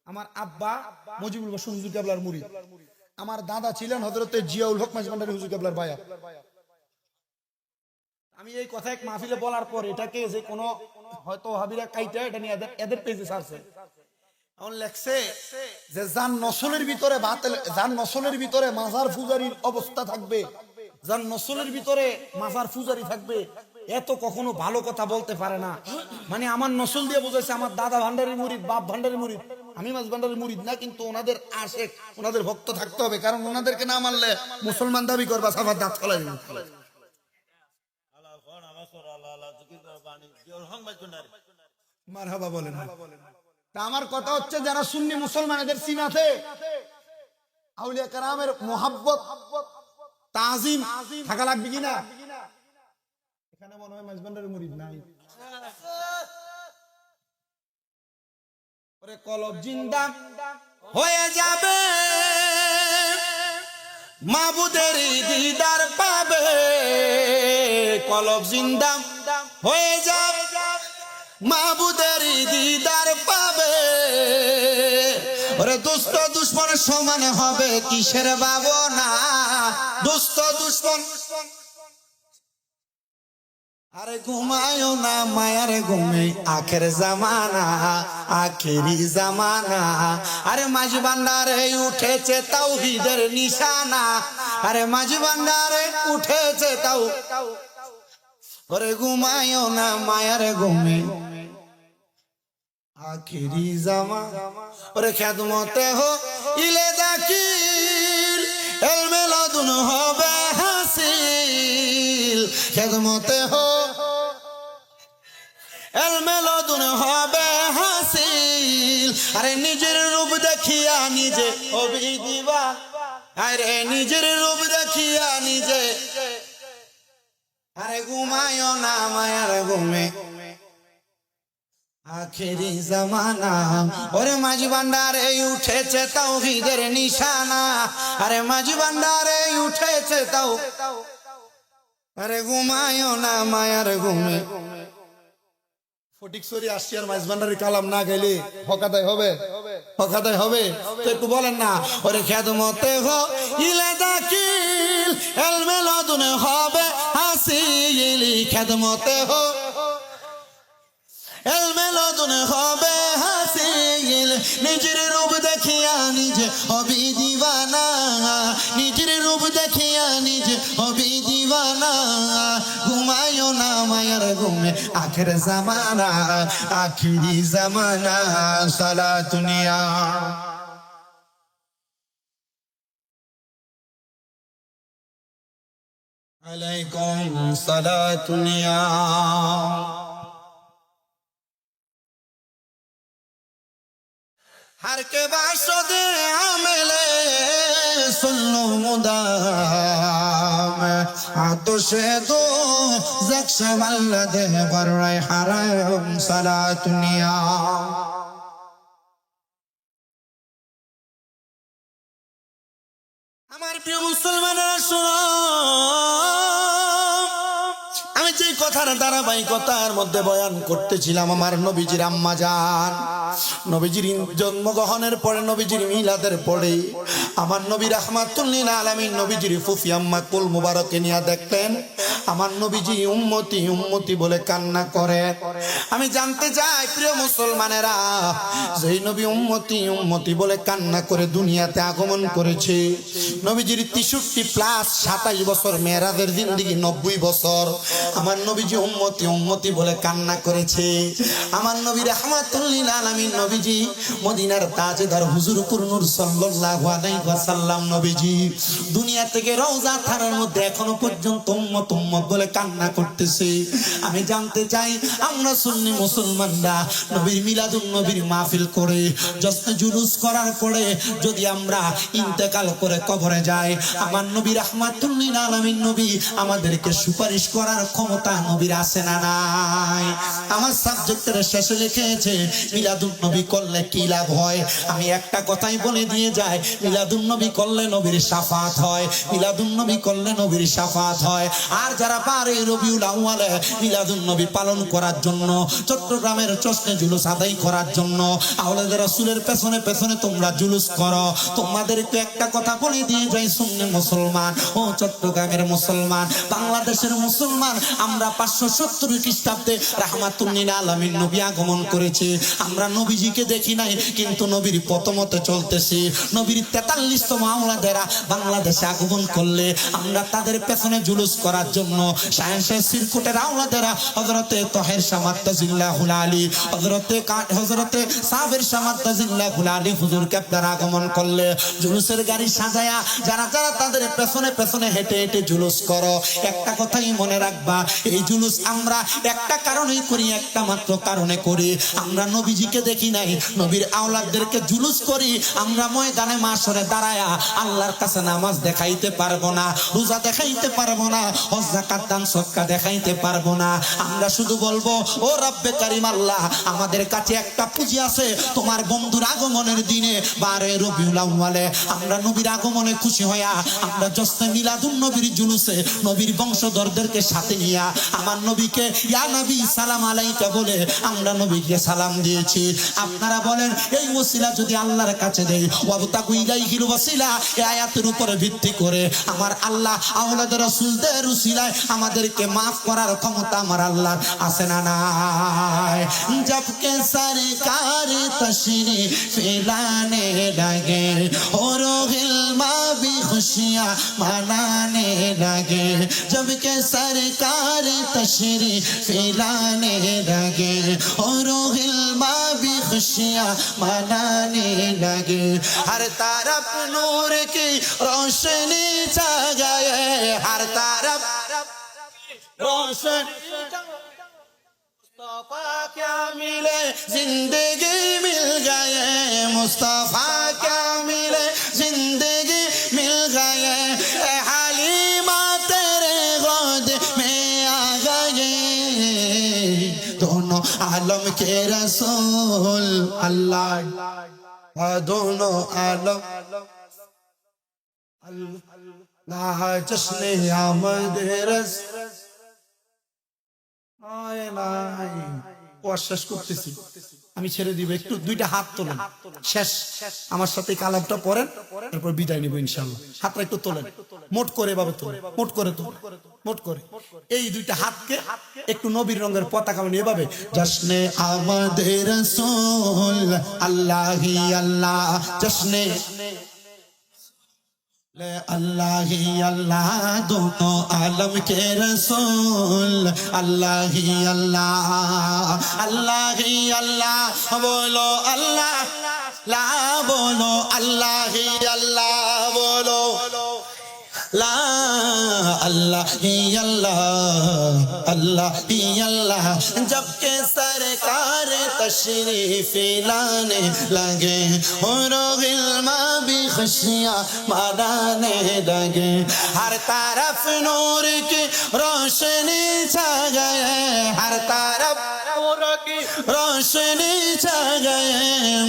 আমার আব্বা মুজিবুল বশর হুজুর কেবলার মুরিদ, আমার দাদা ছিলেন হযরতে জিয়াউল হক মাঝভান্ডারী হুজুর কেবলার বায়া। আমি এই কথা এক মাহফিলে বলার পর এটাকে যে কোনো হয়তো ওয়াহাবিরা কাইটা এটা নিয়ে এদের পেজে ছাড়ছে। এখন লেখছে যে যার নসলের ভিতরে বাতিল, যার নসলের ভিতরে মাজার পূজারীর অবস্থা থাকবে, যার নসলের ভিতরে মাজার পূজারী থাকবে, এত কখনো ভালো কথা বলতে পারে না। মানে আমার নসল দিয়ে বুঝাইছে আমার দাদা ভান্ডারী মুরিদ, বাপ ভান্ডারী মুরিদ, আমি মাঝভান্ডারী মুরিদ না, কিন্তু ওনাদের আশেক, ওনাদের ভক্ত থাকতে হবে। কারণ ওনাদেরকে না মানলে মুসলমান দাবি করবা, সাফার দাঁত ফলাই দিবেন। মারহাবা বলেন। তা আমার কথা হচ্ছে, যারা সুন্নি মুসলমান এদের সিনাতে আউলিয়া কেরামের মোহাব্বত তাজিম থাকা লাগবে কিনা? এখানে মনে হয় মাঝভান্ডারী মুরিদ নাই। ওরে কলব জিন্দা হয়ে যাবে, মাবুদের দিদার পাবে, কলব জিন্দা হয়ে যাবে, মাবুদের দিদার পাবে। ওরে দুষ্ট দুশ্মন সমান হবে কিসের ভাবনা, দুষ্ট দুশ্মন। আরে ঘুমায়ও না মায়ার ঘুমে, আখের জামানা, আখেরি জামানা। আরে মাঝভান্ডারে উঠেছে তাওহীদের নিশানা, আরে মাঝভান্ডারে উঠেছে তাও। ওরে ঘুমায়ও না মায়ার ঘুমে, আখেরি জামানা। ওরে খেদমতে হো ইলে জাকির, এলমে লাদুন হবে হাসিল, খেদমতে হো এলমে লাদুন হবে হাসিল। আরে নিজের রূপ দেখিয়া নিজে হবি দিবা, আরে নিজের রূপ দেখিয়া নিজে। আরে ঘুমায়ও না মায়ার ঘুমে, আখেরি জামানা। ওরে মাঝি ভান্ডারে উঠেছে তাওহীদের নিশানা, আরে মাঝি ভান্ডারে উঠেছে তাও, আরে ঘুমায়ও না মায়ার ঘুমে। ফটিকছড়ি আসিয়ার মাঝ ভান্ডারের কালাম না গেলে হকাদাই হবে, হকাদাই হবে। তো একটু বলেন না, ওরে খেদমতে হো ইলে দাখিল এলমে লদুনে হবে হাসিল, খেদমতে হো এলমে লদুনে হবে হাসিল। নিজের রূপ দেখিয়া নিজে হবি দিওয়ানা, নিজের রূপ দেখিয়া নিজে হবি দিওয়ানা। ঘুমায়ও না মায়ার ঘুমে আখের জামানা, আখিরি জামানা সালাতুনিয়া। আলাইকুম সালাতুনিয়া। हर के बाशद आमले सुल्लो मुदाम आतोशे दो जक्श वल्लद बर्राय हराम सलातुनिया। আমার প্রিয় মুসলমানেরা শুনো, আমি যে কথার ধারাবাহিকতার মধ্যে বয়ান করতেছিলাম, আমার নবীজির আম্মা জান, নবীজির জন্মগ্রহণের পরে, নবীজির মিলাদের পরে আমার নবী রাহমাতুল লিল আলামিন নবীজির ফুফি আম্মা কুল মুবারকে নিয়ে দেখলেন আমার নবীজি উম্মতি উম্মতি বলে কান্না করে। আমি জানতে চাই প্রিয় মুসলমানেরা, যেই নবী উম্মতি উম্মতি বলে কান্না করে দুনিয়াতে আগমন করেছে, নবীজির 63 প্লাস 27 বছর, মেরাজের জিন্দেগি 90 বছর, আমার নবীজি উম্মতি উম্মতি বলে কান্না করেছে। আমার নবী রাহমাতুল লিল আলামিন নবীজি মদিনার তাজদার হুজুরপুর নূর সাল্লাল্লাহু আলাইহি ওয়াসাল্লাম নবীজি দুনিয়া থেকে রওজা থানার মধ্যে এখনো পর্যন্ত উম্মত উম্মত বলে কান্না করতেছে। আমি জানতে চাই আমরা সুন্নি মুসলমানরা নবীর মিলাদুন নবীর মাহফিল করে জশ্নে জুলুস করার পরে যদি আমরা ইন্তেকাল করে কবরে যাই, আমার নবী রাহমাতুল লিল আলামিন নবী আমাদেরকে সুপারিশ করার ক্ষমতা নবীর আছে না নাই? আমার সাবজেক্টের শেষে লিখেছে মিলাদুন নবী করলে কি লাভ হয়। আমি একটা কথাই বলে দিয়ে যাই, মিলাদুন নবী করলে নবীর শাফাত হয়, মিলাদুন নবী করলে নবীর শাফাত হয়। আর যারা পারে রবিউল আউয়ালে মিলাদুন নবী পালন করার জন্য, চট্টগ্রামের জশ্নে জুলুস আদায় করার জন্য আওলাদ রাসূলের পেছনে পেছনে তোমরা জুলুস করো, তোমাদেরকে একটা কথা বলে দিয়ে যাই, সুন্নি মুসলমান ও চট্টগ্রামের মুসলমান, বাংলাদেশের মুসলমান, আমরা 570 খ্রিস্টাব্দে রাহমাতুল লিল আলামিন নবী আগমন করেছে। আমরা নবীজিকে দেখি নাই, কিন্তু নবীর পথমতে চলতেছি। নবীর 43তম আওলাদেরা বাংলাদেশে আগমন করলে আমরা তাদের পেছনে জুলুস করার জন্য সায়েন্সের সিরকুটের আওলাদেরা হযরতে তাহের শাহ মাদ্দাজিল্লাহুল আলী, হযরতে সাবের শাহ মাদ্দাজিল্লাহুল আলী হুজুর কেবলার আগমন করলে জুলুসের গাড়ি সাজায়া যারা যারা তাদের পেছনে পেছনে হেঁটে হেঁটে জুলুস করো, একটা কথাই মনে রাখবা, এই জুলুস আমরা একটা কারণেই করি, একটা মাত্র কারণে করি, আমরা নবীজিকে দেখি নাই, নবীর আওলাদদেরকে জুলুস করি। আমরা ময়দানে মাশরে দাঁড়ায়া আল্লাহর কাছে নামাজ দেখাইতে পারবো না, রোজা দেখাইতে পারবো না, হজ যাকাত দান সদকা দেখাইতে পারবো না। আমরা শুধু বলবো, ও রব্বে কারীম আল্লাহ, আমাদের কাছে একটা পুঁজি আছে, তোমার বন্ধুর আগমনের দিনে 12 রবিউল আউয়ালে আমরা নবীর আগমনে খুশি হইয়া আমরা জশ্নে মিলাদুন নবীর জুলুসে নবীর বংশধরদেরকে সাথে নিয়া আমার নবীকে ইয়া নবী সালাম আলাইকা বলে আমরা নবীকে সালাম দিয়েছি। আপনারা বলেন, এই ওসিলা যদি আল্লাহর কাছে দেই, ওয়াবতাগু ইলাইহিল ওয়াসিলা, এই আয়াতের উপরে ভিত্তি করে আমার আল্লাহ আওলাদ রাসূলদের ওসিলায় আমাদেরকে maaf করার ক্ষমতা আমার আল্লাহর আছে না নাই? জবকে সরকার তশরিফ লানে লগে और हिलमा भी खुशियां मनाने लगे, जबकि सरकार तशरीफ लाने लगे और हिलमा भी खुशियां मनाने लगे। हर तरफ नूर की रोशनी छा गए, हर तरफ रोशनी मुस्तफा क्या मिले जिंदगी मिल गए, मुस्तफा क्या मिले जिंदगी मिल गए, ए हलीमा तेरे गोद में आ गए, दोनों आलम के रसूल अल्लाह दोनों आलम अल्लाह जश्न आमद रसूल आए নাই ও শেষ করতেছি আমি ছেড়ে দিব একটু দুইটা হাত তোলেন শেষ আমার সাথে কালামটা পড়েন এরপর বিদায় নিব ইনশাআল্লাহ হাতটা একটু তোলেন মোট করে এভাবে তোলেন মোট করে তোলেন মোট করে এই দুইটা হাতকে একটু নবীর রঙের পতাকা মানে এভাবে জশ্নে আমদ রাসূল আল্লাহি আল্লাহ জশ্নে अल्लाह ही अल्लाह दोनों आलम के रसूल अल्लाह ही अल्लाह अल्लाह ही अल्लाह बोलो अल्लाह ला बोलो अल्लाह ही अल्लाह बोलो ला अल्लाह ही अल्लाह अल्लाह ही अल्लाह जब के सरकार तशरीफ लाने लगे और गिल्मा भी खुशियाँ मनाने लगे हर तरफ नूर की रोशनी छा गए हर तरफ नूर की रोशनी छा गए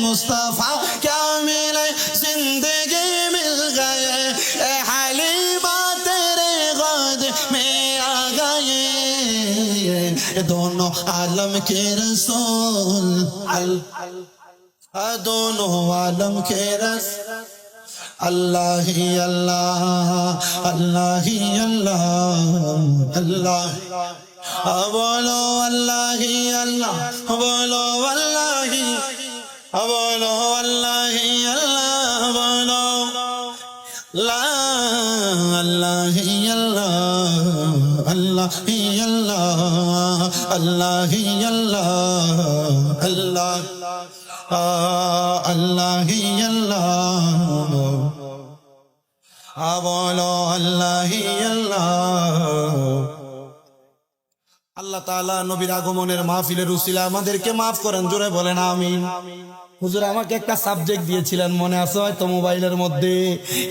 मुस्तफा क्या मिले जिंदगी मिल गए ए हलीमा तेरे गोद में आ गए दोनों आलम के रसूल दोनों आलम के रसूल अल्लाह ही अल्लाह अल्लाह ही अल्लाह अल्लाह बोलो अल्लाह ही अल्लाह बोलो अल्लाह ही बोलो अल्लाह ही अल्लाह बोलो ला अल्लाह ही अल्लाह अल्लाह ही अल्लाह अल्लाह ही अल्लाह अल्लाह अल्लाह ही अल्लाह बोलो अल्लाह ही अल्लाह আল্লাহ তাআলা নবীর আগমনের মাহফিলের উসিলা আমাদেরকে maaf করেন জোরে বলেন আমিন হুজুর আমাকে একটা সাবজেক্ট দিয়েছিলেন মনে আছে হয়তো মোবাইলের মধ্যে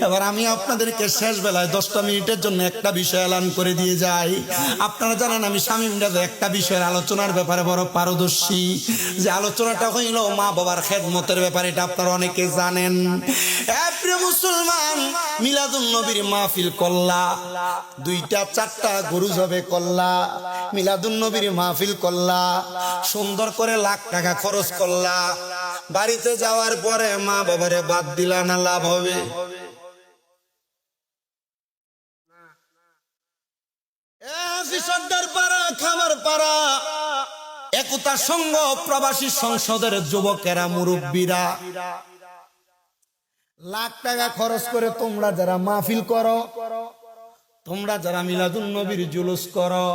এবার আমি আপনাদেরকে শেষ বেলায় 10টা মিনিটের জন্য একটা বিষয় এলান করে দিয়ে যাই আপনারা জানেন আমি শামীম রাজা একটা বিষয়ের আলোচনার ব্যাপারে বড় পারদর্শী যে আলোচনাটা হইল মা বাবার খেদমতের ব্যাপারে এটা আপনারা অনেকে জানেন প্রিয় মুসলমান মিলাদুন নবীর মাহফিল করলা 2টা 4টা গরু জবে করলা মিলাদুন নবীর মাহফিল করলা সুন্দর করে লাখ টাকা খরচ করলা বাড়িতে যাওয়ার পরে মা বাবারে বাদ দিলা না লাভ হবে খামার পাড়া একতা সংঘ প্রবাসী সংসদের যুবকেরা মুরব্বীরা লাখ টাকা খরচ করে তোমরা যারা মাহফিল করো তোমরা যারা মিলাদুন নবীর জুলুস করো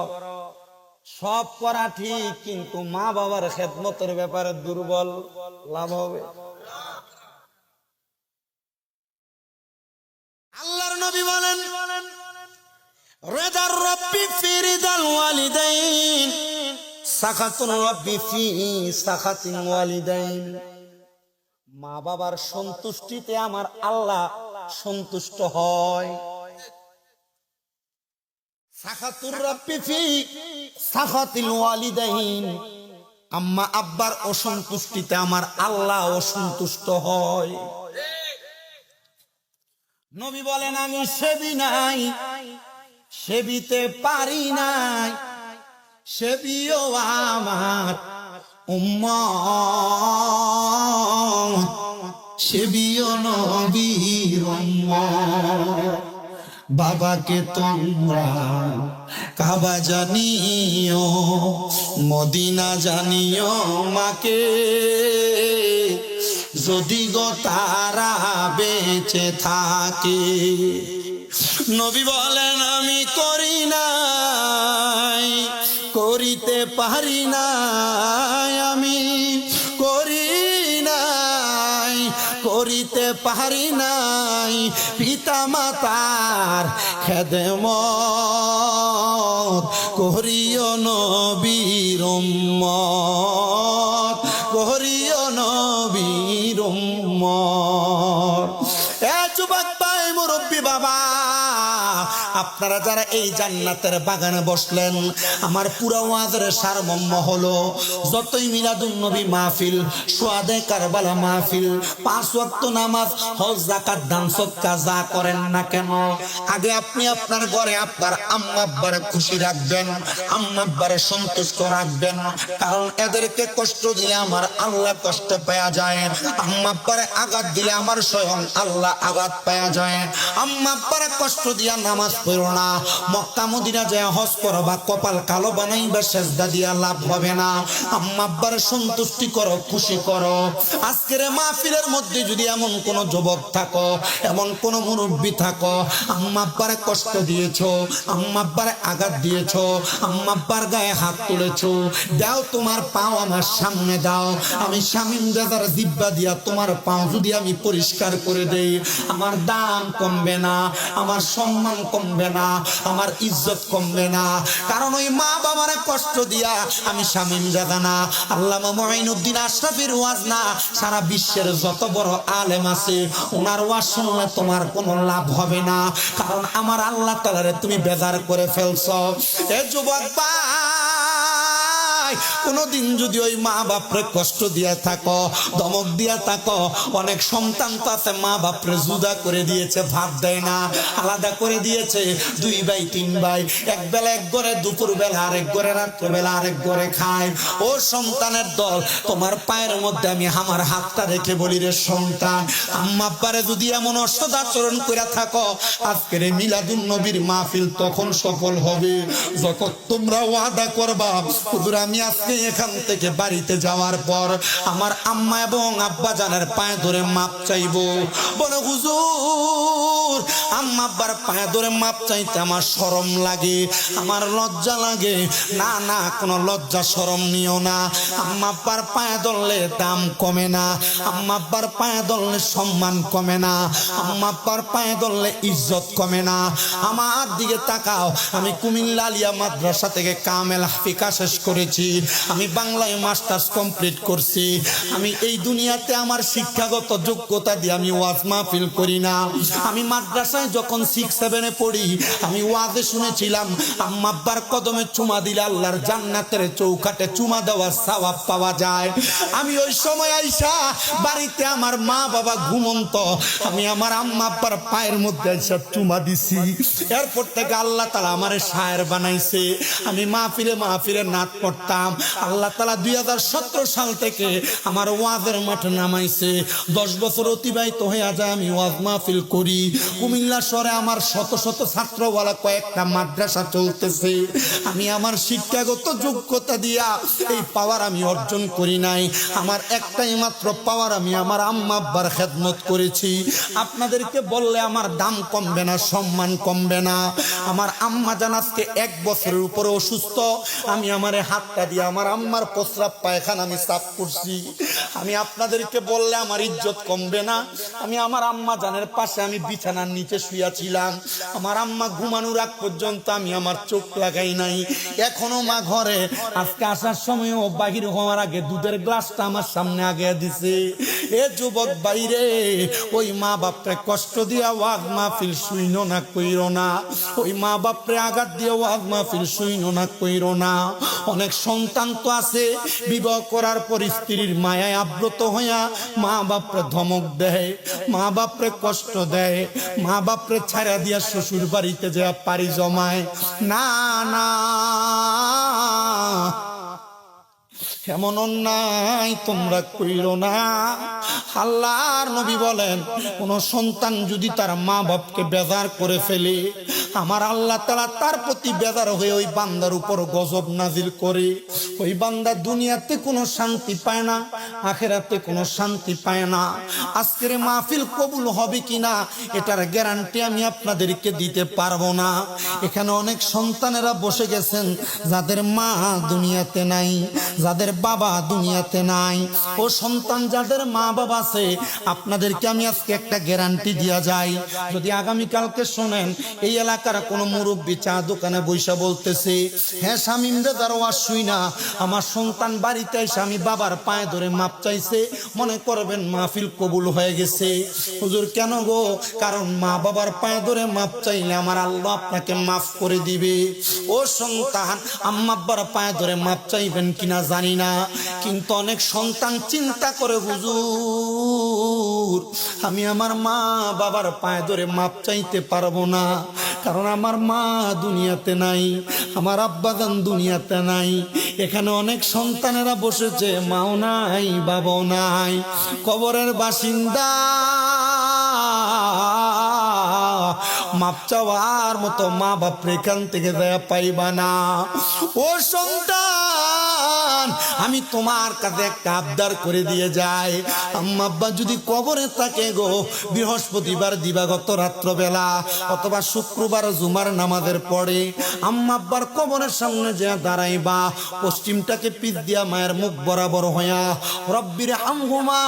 সব করা ঠিক কিন্তু মা বাবার খেদমতের ব্যাপারে দুর্বল লাভ হবে আল্লাহর নবী বলেন রিদার রাব্বি ফি রিদাল ওয়ালিদাইন সাখাতুর রাব্বি ফি সাখাতিল ওয়ালিদাইন মা বাবার সন্তুষ্টিতে আমার আল্লাহ সন্তুষ্ট হয় সাখাতুর রাব্বি ফি সাখাতিল ওয়ালিদাইন আম্মা আব্বার অসন্তুষ্টিতে আমার আল্লাহ অসন্তুষ্ট হয় নবী বলেন আমি সেবি নাই সেবিতে পারি নাই সেবিও আমার উম্মত সেবিও নবীর উম্মত বাবাকে তোমরা কাবা জানিও মদিনা জানিও মাকে যদি গো তারা বেঁচে থাকে নবী বলেন আমি করি নাই করিতে পারি নাই আমি করি নাই করিতে পারি নাই পিতা মাতার খেদমত করিও নবীর উম্মত করিও নবীর উম্মত এ যুবক ভাই মুরব্বী বাবা আপনারা যারা এই জান্নাতের বাগানে বসলেন, আমার পুরা ওয়াজের সারমর্ম হলো, যতই মিলাদুন নবী মাহফিল, সোয়াদে কারবালা মাহফিল, 5 ওয়াক্ত নামাজ, হজ, যাকাত, দান সদকা যা করেন না কেন, আগে আপনি আপনার ঘরে আপনার আম্মা আব্বারে খুশি রাখবেন, আম্মা আব্বারে সন্তুষ্ট রাখবেন। কারণ এদেরকে কষ্ট দিলে আমার আল্লাহ কষ্ট পাওয়া যায়, আম্মা আব্বারে আঘাত দিলে আমার স্বয়ং আল্লাহ আঘাত পাওয়া যায়। আম্মা আব্বারে কষ্ট দিয়া নামাজ পড়ো না, মক্কা মদিনা যায় হজ করবা, কপাল কালো বানাইবা, সেজদা দিয়া লাভ হবে না। আম্মা আব্বারে সন্তুষ্টি করো, খুশি করো। আজকের মাহফিলের মধ্যে যদি এমন কোন যুবক থাকো, এমন কোন মুরব্বী থাকো, আম্মা আব্বারে কষ্ট দিয়েছো, আম্মা আব্বারে আঘাত দিয়েছো, আম্মা আব্বার গায়ে হাত তুলেছো, দাও তোমার পাও আমার সামনে দাও, আমি শামীম দাদার জিব্বা দিয়া তোমার পাও যদি আমি পরিষ্কার করে দেই, আমার দাম কমবে না, আমার সম্মান কমবে না, আমার ইজ্জত কমবে না। কারণ ওই মা বাবারে কষ্ট দিয়া আমি শামীম দাদা না, আল্লামা মুঈনুদ্দিন আশরাফির ওয়াজ না, সারা বিশ্বের যত বড় আলেম আছে ওনার ওয়াজ শুনলে তোমার কোনো লাভ হবে না। কারণ আমার আল্লাহ তাআলারে তুমি বেজার করে ফেলছো। এ যুবক ভাই, কোনদিন যদি ওই মা বাপরে কষ্ট দিয়া থাকো, ধমক দিয়া থাকো, অনেক সন্তান তো আছে মা বাপরে জুদা করে দিয়েছে, ভাত দেয় না, আলাদা করে দিয়েছে, 2 ভাই 3 ভাই, এক বেলা এক ঘরে, দুপুর বেলা আরেক ঘরে, রাত্রে বেলা আরেক ঘরে খায়। ও সন্তানের দল, তোমার পায়ের মধ্যে আমি আমার হাতটা রেখে বলি, রে সন্তান, আম্মা আব্বারে যদি এমন অসদাচরণ করে থাকো, আজকের এই মিলাদুন নবীর মাহফিল তখন সফল হবে যখন তোমরা ওয়াদা করবা, হুজুর আমি আজকে এখান থেকে বাড়িতে যাওয়ার পর আমার আম্মা এবং আব্বা জানের পায়ে ধরে মাপ চাইবো। বলে হুজুর, আম্মা আব্বার পায়ে ধরে মাপ চাইতে আমার শরম লাগে, আমার লজ্জা লাগে। না না, কোনো লজ্জা শরম নিও না। আম্মা আব্বার পায়ে ধরলে দাম কমে না, আম্মা আব্বার পায়ে ধরলে সম্মান কমে না, আম্মা আব্বার পায়ে ধরলে ইজ্জত কমে না। আমার দিকে তাকাও, আমি কুমিল্লা আলিয়া মাদ্রাসা থেকে কামেল হাফিকা শেষ করেছি, আমি বাংলায় মাস্টার্স কমপ্লিট করছি। আমি এই দুনিয়াতে আমার শিক্ষাগত যোগ্যতা দিয়ে আমি ওয়াজ মাহফিল করি না। আমি মাদ্রাসায় যখন 6-7 পড়ি, আমি ওয়াজে শুনেছিলাম আম্মা আব্বার কদমে চুমা দিলে আল্লাহর জান্নাতের চৌকাঠে চুমা দেওয়ার সওয়াব পাওয়া যায়। আমি ওই সময় আইসা বাড়িতে আমার মা বাবা ঘুমন্ত, আমি আমার আম্মা আব্বার পায়ের মধ্যে আইসা চুমা দিছি। এরপর থেকে আল্লাহ তাআলা আমারে শায়ের বানাইছে। আমি মাহফিলে নাত পড়তাম। আল্লাহ তাআলা 2017 সাল থেকে আমার ওয়াজের মাঠে নামাইছে। 10 বছর অতিবাহিত হয়ে যায়, আমি ওয়াজ মাহফিল করি। কুমিল্লা শহরে আমার শত শত ছাত্রওয়ালা কয়েকটা মাদ্রাসা চলতেছে। আমি আমার শিক্ষাগত যোগ্যতা দিয়া এই পাওয়ার আমি অর্জন করি নাই। আমার একটাই মাত্র পাওয়ার, আমি আমার আম্মা আব্বার খেদমত করেছি। আপনাদেরকে বললে আমার দাম কমবে না, সম্মান কমবে না। আমার আম্মা জান আজকে 1 বছরের উপরে অসুস্থ, আমি আমার হাতটা দিয়ে আমার আম্মার প্রস্রাব পায়খানা আমি সাফ করছি। আমি আপনাদেরকে বললে আমার ইজ্জত কমবে না। আমি আমার আম্মা জানের পাশে আমি বিছানার নিচে শুয়েছিলাম, আমার আম্মা ঘুমানোর আগ পর্যন্ত আমি আমার চোখ লাগাই নাই। এখনো মা ঘরে, আজকে আসার সময়ও বাহির হওয়ার আগে দুধের গ্লাসটা আমার সামনে আগে দিছে। এ যুবক বাইরে, ওই মা বাপরে কষ্ট দিয়া ওয়াজ মাহফিল শুইনো না, কইরো না। ওই মা বাপরে আঘাত দিয়ে ওয়াজ মাহফিল শুইনো না, কইরো না। অনেক সন্তান তো আছে বিবাহ করার পর স্ত্রীর মায়ায় আব্রত হইয়া মা বাপরে ধমক দেয়, মা বাপরে কষ্ট দেয়, মা বাপরে ছাড়া দিয়া শ্বশুর বাড়িতে যায় পাড়ি জমায়। না না, এমন অন্যায় তোমরা কইরো না। আল্লাহর নবী বলেন, কোন সন্তান যদি তার মা বাপকে বেজার করে ফেলে, আমার আল্লাহ তাআলা তার প্রতি বেজার হয়ে ওই বান্দার উপর গজব নাজিল করে। ওই বান্দা দুনিয়াতে কোনো শান্তি পায় না, আখিরাতে কোনো শান্তি পায় না। আজকের মাহফিল কবুল হবে কিনা এটার গ্যারান্টি আমি আপনাদেরকে দিতে পারবো না। এখানে অনেক সন্তানেরা বসে গেছেন যাদের মা দুনিয়াতে নাই, যাদের বাবা দুনিয়াতে নাই। ও সন্তান যাদের মা বাবা আছে, আপনাদেরকে আমি আজকে একটা গ্যারান্টি দিয়া যাই, যদি আগামীকালকে শোনেন এই এলাকা এলাকার কোন মুরব্বী চা দোকানে বৈশা বলতেছে, হ্যাঁ শামীম দাদার ওয়াজ শুই না, আমার সন্তান বাড়িতে এসে আমি বাবার পায়ে ধরে মাপ চাইছে, মনে করবেন মাহফিল কবুল হয়ে গেছে। হুজুর কেন গো? কারণ মা বাবার পায়ে ধরে মাপ চাইলে আমার আল্লাহ আপনাকে মাফ করে দিবে। ও সন্তান, আম্মা আব্বার পায়ে ধরে মাপ চাইবেন কিনা জানি না, কিন্তু অনেক সন্তান চিন্তা করে, হুজুর আমি আমার মা বাবার পায়ে ধরে মাপ চাইতে পারবো না, কারণ আমার মা দুনিয়াতে নাই, আমার আব্বাজান দুনিয়াতে নাই। এখানে অনেক সন্তানেরা বসেছে, মাও নাই বাবাও নাই, কবরের বাসিন্দা, মাপ চাওয়ার মতো মা বাপ এখান থেকে দেয়া পাইবা না। ও সন্তান, আমি তোমার কাছে একটা আবদার করে দিয়ে যাই, আম্মা আব্বা যদি কবরে থাকে গো, বৃহস্পতিবার দিবাগত রাত্রবেলা অথবা শুক্রবার জুমার নামাজের পরে আম্মা আব্বার কবরের সামনে যে দাঁড়াইবা, পশ্চিমটাকে পিঠ দিয়া মায়ের মুখ বরাবর হইয়া রব্বির হামহুমা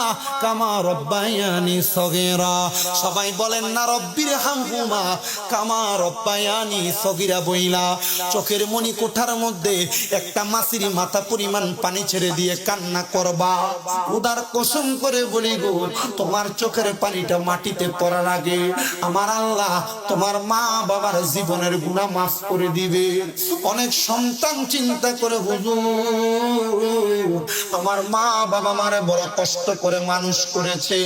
কামা রব্বায়ানি সগীরা, সবাই বলেন না রব্বির হামহুমা কামা রব্বায়ানি সগীরা বইলা চোখের মনি কোঠার মধ্যে একটা মাছির মাথা পরিমাণ পানি ছেড়ে দিয়ে কান্না করবা। উদার কসম করে বলি গো, তোমার চোখের পানিটা মাটিতে পড়ার আগে আমার আল্লাহ তোমার মা বাবার জীবনের গুনাহ মাফ করে দিবে। অনেক সন্তান চিন্তা করে, হুজুর আমার মা বাবা আমারে বড় কষ্ট করে মানুষ করেছে,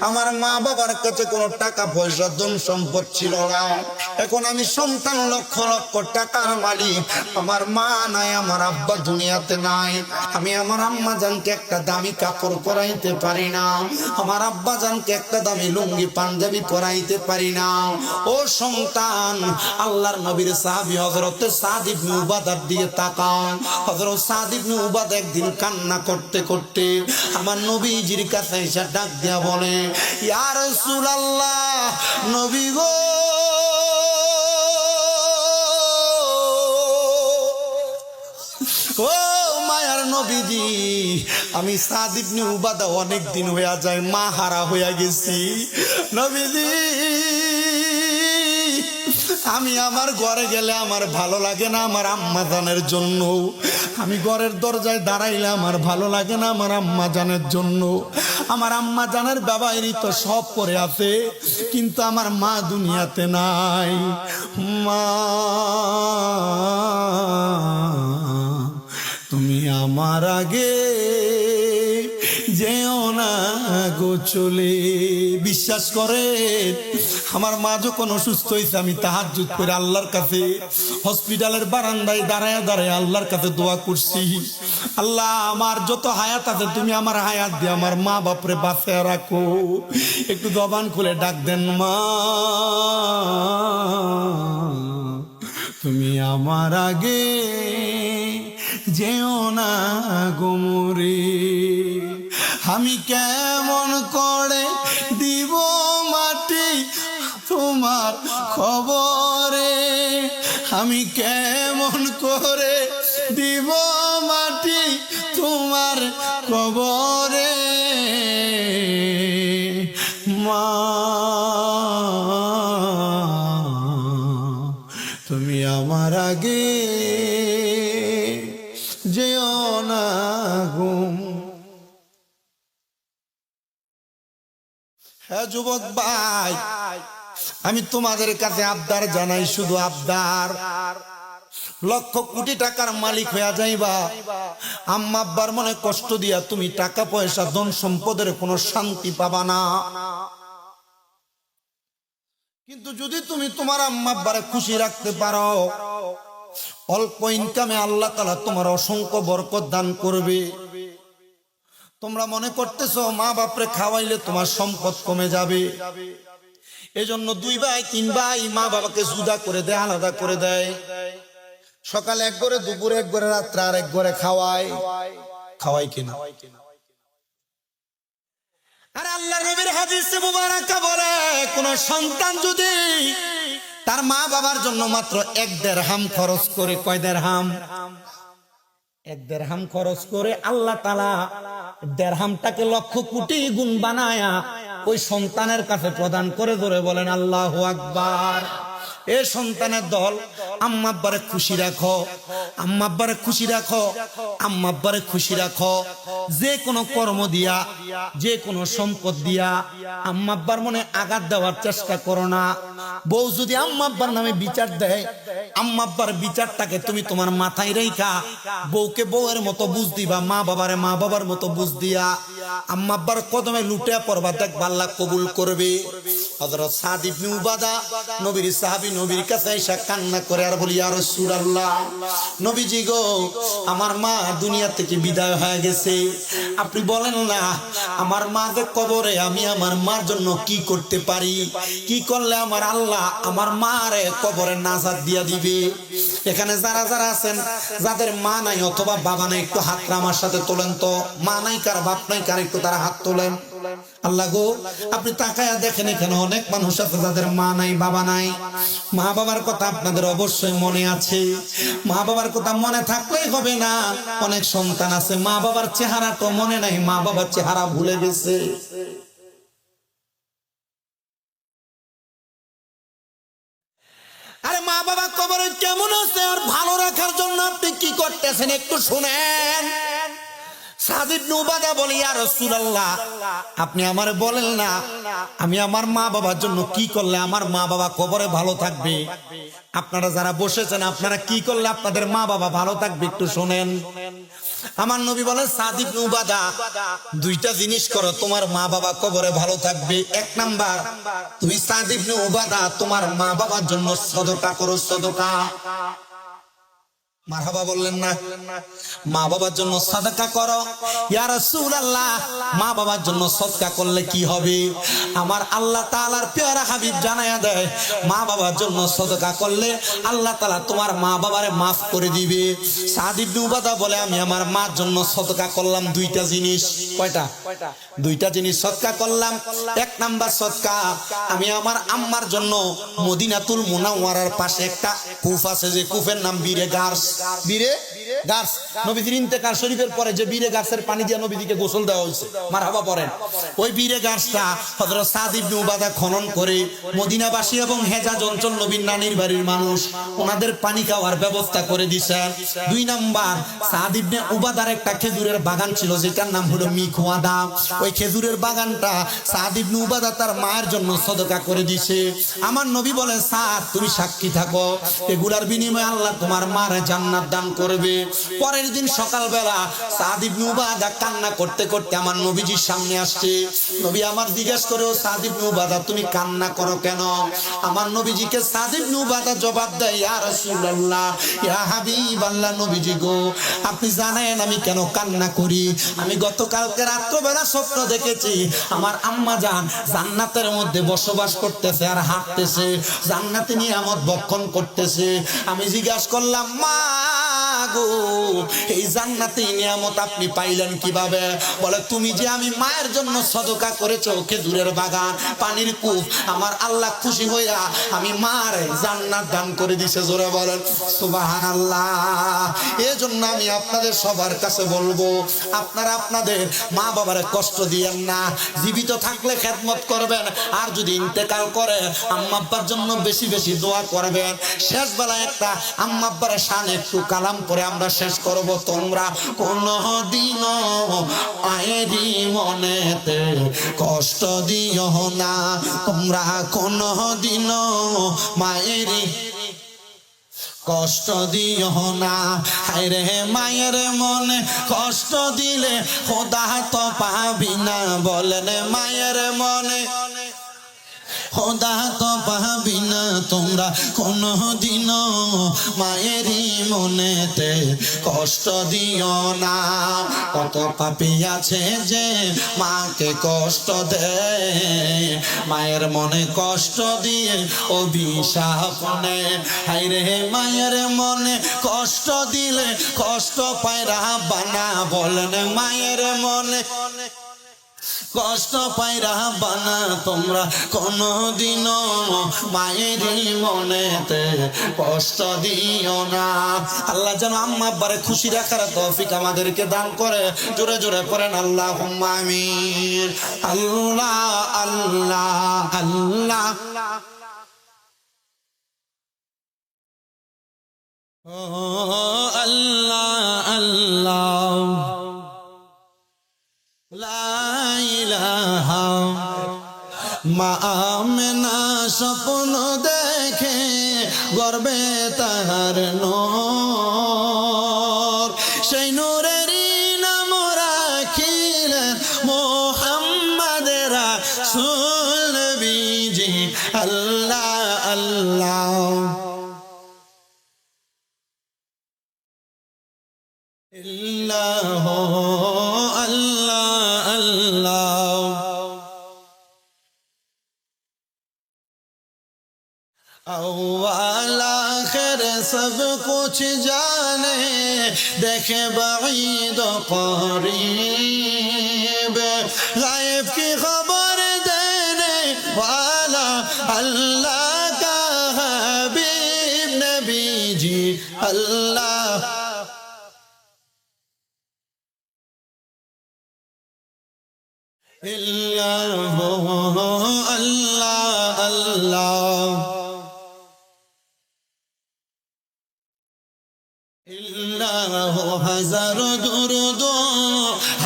আমার মা বাবার কাছে কোনো টাকা পয়সা ধন সম্পদ ছিল না, এখন আমি সন্তান লক্ষ লক্ষ টাকার মালিক, আমার মা নাই, আমার আব্বা দুনিয়াতে নাই, আমি আমার আম্মা জানকে একটা দামি কাপড় পরাইতে পারি না, আমার আব্বা জানকে একটা দামি লুঙ্গি পাঞ্জাবি পরাইতে পারি না। ও সন্তান, আল্লাহর নবীর সাহাবী হযরত সাদ ইবনে উবাদার দিকে তাকান। হযরত সাদ ইবনে উবাদা একদিন কান্না করতে করতে আমার নবীজির কাছে এসে ডাক দিয়া বলে, ইয়া রাসূলুল্লাহ, নবী গো, ও মায়ার নবীজি, আমি সাদ ইবনে উবাদা অনেক দিন হয়ে যায় মা হারা হয়ে গেছি। নবীজি, আমি আমার ঘরে গেলে আমার ভালো লাগে না আমার আম্মা জানের জন্য, আমি ঘরের দরজায় দাঁড়াইলে আমার ভালো লাগে না আমার আম্মা জানের জন্য, আমার আম্মা জানের বাবাইরই তো সব করে আছে, কিন্তু আমার মা দুনিয়াতে নাই। মা তুমি আমার আগে যেও না গো চলে। বিশ্বাস করে, আমার মা যখন অসুস্থ হয়েছে আমি তাহাজ্জুদ করে আল্লাহর কাছে হসপিটালের বারান্দায় দাঁড়ায় দাঁড়ায় আল্লাহর কাছে দোয়া করছি, আল্লাহ আমার যত হায়াত আছে তুমি আমার হায়াত দিয়ে আমার মা বাপরে বাঁচিয়ে রাখো। একটু জবান খুলে ডাক দেন, মা তুমি আমার আগে যেও না গো মরে। আমি কেমন করে দিব মাটি তোমার খবরে, আমি কেমন করে দিব মাটি তোমার কবরে, মা তুমি আমার আগে যেও না ঘুম। হ্যাঁ যুবক ভাই, আমি তোমাদের কাছে আবদার জানাই, শুধু আবদার, লক্ষ কোটি টাকার মালিক হয়ে যাইবা, আম্মা আব্বার মনে কষ্ট দিয়া তুমি টাকা পয়সা ধন সম্পদের কোনো শান্তি পাবা না। কিন্তু যদি তুমি তোমার আম্মা আব্বারে খুশি রাখতে পারো, অল্প ইনকামে আল্লাহ তাআলা তোমার অসংখ্য বরকত দান করবে। তোমরা মনে করতেছো মা বাপরে খাওয়াইলে তোমার সম্পদ কমে যাবে, এজন্য 2 ভাই 3 ভাই মা বাবাকে জুদা করে দেয়, আলাদা করে দেয়। সকালে এক ঘরে, দুপুরে এক ঘরে, রাত্রে আর এক ঘরে খাওয়াই কিনা। আর আল্লাহ নবীর হাদিসে মুবারাকা বলে, কোন সন্তান যদি তার মা বাবার জন্য মাত্র 1 দিরহাম খরচ করে, কয় দিরহাম? 1 দিরহাম খরচ করে আল্লাহ তাআলা দিরহামটাকে লক্ষ কোটি গুণ বানায়া ওই সন্তানের কাছে প্রদান করে। ধরে বলেন আল্লাহু আকবার। এ সন্তানের দল, আম্মা আব্বারে খুশি রাখো, আম্মা আব্বারে খুশি রাখো, আম্মা আব্বারে খুশি রাখো। যে কোনো কর্ম দিয়া, যে কোনো সম্পদ দিয়া আম্মা আব্বার মনে আঘাত দেওয়ার চেষ্টা করো না। বউ যদি আম্মা আব্বার নামে বিচার দেয়, আম্মা আব্বার বিচারটাকে তুমি তোমার মাথায় রেখা বউকে বউয়ের মতো বুঝ দিবা, মা বাবারে মা বাবার মতো বুঝ দিয়া আম্মা আব্বার কদমে লুটে পড়বা, দেখবা আল্লাহ কবুল করবে। হযরত সাদ ইবনে উবাদা নবীর সাহাবী, নবীর কাছে এসে কান্না করে আর বলি, ইয়া রাসূলুল্লাহ, নবীজি গো, আমার মা দুনিয়া থেকে বিদায় হয়ে গেছে, আপনি বলেন না আমার মা যে কবরে, আমি আমার মার জন্য কি করতে পারি, কি করলে আমার আল্লাহ আমার মারে কবরে নাজাত দিয়া দিবে। এখানে যারা যারা আছেন যাদের মা নাই অথবা বাবা নাই, একটু হাতটা আমার সাথে তোলেন তো। মা নাই কার, বাপ নাই কার, একটু তারা হাত তোলেন। আল্লাহ গো, আপনি তাকায়া দেখেন এখানে অনেক মানুষ আছে যাদের মা নাই বাবা নাই। মা বাবার কথা আপনাদের অবশ্যই মনে আছে। মা বাবার কথা মনে থাকলেই হবে না, অনেক সন্তান আছে মা বাবার চেহারা তো মনে নাই, মা বাবার চেহারা ভুলে গেছে। আরে মা বাবা কবরে কেমন আছে আর ভালো রাখার জন্য আপনি কি করতেছেন একটু শুনেন। সাদ ইবনে উবাদা বলে, ইয়া রাসূলুল্লাহ, আপনি আমারে বলেন না আমি আমার মা বাবার জন্য কি করলে আমার মা বাবা কবরে ভালো থাকবে। আপনারা যারা বসেছেন আপনারা কি করলে আপনাদের মা বাবা ভালো থাকবে একটু শুনেন। আমার নবী বলেন, সাদ ইবনে উবাদা, দুইটা জিনিস করো তোমার মা বাবা কবরে ভালো থাকবে। এক নাম্বার, তুমি সাদ ইবনে উবাদা তোমার মা বাবার জন্য সদকা করো, সদকা। মারহাবা বললেন না? মা বাবার জন্য সাদাকা করো। ইয়া রাসূলুল্লাহ, মা বাবার জন্য সদকা করলে কি হবে? আমার আল্লাহ তাআলার প্যারা হাবিব জানায়া দেয়, মা বাবার জন্য সদকা করলে আল্লাহ তাআলা তোমার মা বাবারে মাফ করে দিবে। সাদ ইবনে উবাদা বলে, আমি আমার মার জন্য সদকা করলাম দুইটা জিনিস। কয়টা? দুইটা জিনিস সদকা করলাম। এক নাম্বার সদকা, আমি আমার আম্মার জন্য মদিনাতুল মুনাওয়ারার পাশে একটা কূপ আছে, যে কূপের নাম বীরে গার্স। বীরে গার্স, নবীজির ইন্তেকাল শরীফের পরে যে বীরে গার্সের পানি দিয়ে নবীজিকে গোসল দেওয়া হয়েছে, মারহাবা পড়েন। ওই বীরে গার্সটা হযরত সাদ ইবনে উবাদা খনন করে মদিনাবাসী এবং হেজাজ অঞ্চল নবীর নানির বাড়ির মানুষ ওনাদের পানি খাওয়ার ব্যবস্থা করে দিয়েছেন। দুই নাম্বার, সাদ ইবনে উবাদার একটা খেজুরের বাগান ছিল যেটার নাম হলো মিখওয়াদা। ওই খেজুরের বাগানটা সাদ ইবনে উবাদা তার মায়ের জন্য সদকা করে দিয়েছে। আমার নবী বলে, সাদ তুমি সাক্ষী থাকো, এগুলার বিনিময়ে আল্লাহ তোমার মারে জান্নাত দান করবে। পরের দিন সকালবেলা সাদ ইবনে উবাদা কান্না করতে করতে আমার নবীজির সামনে আসছে। নবী আমার জিজ্ঞেস করে, সাদ ইবনে উবাদা তুমি কান্না করো কেন? আমার নবীজিকে সাদ ইবনে উবাদা জবাব দেয়, ইয়া রাসূলুল্লাহ, ইয়া হাবিবাল্লাহ, নবীজি গো, আপনি জানেন আমি কেন কান্না করি? আমি গতকালকে রাত্রবেলা স্বপ্ন দেখেছি আমার আম্মা জান জান্নাতের মধ্যে বসবাস করতেছে আর হাঁটতেছে, জান্নাতে নিয়ামত ভক্ষণ করতেছে। আমি জিজ্ঞাসা করলাম, মা গো, এই জান্নাতে নিয়ামত আপনি পাইলেন কিভাবে? বলে, তুমি যে আমি মায়ের জন্য সদকা করেছো খেজুরের বাগান, পানির কূপ, আমার আল্লাহ খুশি হইয়া আমি মার জান্নাত দান করে দিছে। জোরে বলেন সুবহানাল্লাহ। এজন্য আমি আপনাদের সবার কাছে বলবো, আপনারা আপনাদের মা বাবারে কষ্ট দিয়েন না। জীবিত থাকলে খেদমত করবেন, আর যদি ইন্তেকাল করে আম্মা আব্বার জন্য বেশি বেশি দোয়া করবেন। শেষ বেলায় একটা আম্মা আব্বার শানে একটু কালাম করে আমরা শেষ করব। তোমরা কোনদিন আয়েরি মনেতে কষ্ট দিও না, তোমরা কোনদিন মায়েরি কষ্ট দিও না। হায়রে মায়ের মনে কষ্ট দিলে খোদা তো পাবি না। বলেন মায়ের মনে খোদা তো পাবি না। তোমরা কোনদিন মায়েরই মনেতে কষ্ট দিও না। কত পাপী আছে যে মাকে কষ্ট দেয়, মায়ের মনে কষ্ট দিয়ে অভিশাপ নেয়। হায়রে মায়ের মনে কষ্ট দিলে কষ্ট পায় রাব্বানা। বলেন মায়ের মনে কষ্ট পাই রাব্বানা। তোমরা কোনদিন মায়েরই মনেতে কষ্ট দিও না। আল্লাহ যেন আম্মা আব্বারে খুশি রাখার তৌফিক আমাদেরকে দান করে। জোরে জোরে করেন আল্লাহুম্মা আমিন। আল্লাহ আল্লাহ আল্লাহ। ও আল্লাহ আল্লাহ লা ইলাহা মা আমেনা স্বপ্ন দেখে গর্বে তাহার নূর সেই নূরেরই নাম রাখিলেন মোহাম্মদ রাসূল নবীজি আল্লাহ আল্লাহ ইল্লাহু আল্লাহ আল্লাহ अव्वल आखिर सब कुछ जाने देखे बाईद करीब गायब की खबर देने वाला अल्लाह का हबीब नबी जी अल्लाह इल्लाहु अल्लाह अल्लाह ইল্লাহু হাজারো দুরুদ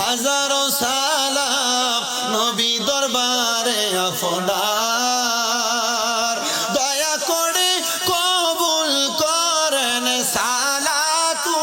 হাজারো সালাম নবী দরবারে আপনার দয়া করে কবুল করেন সালাতু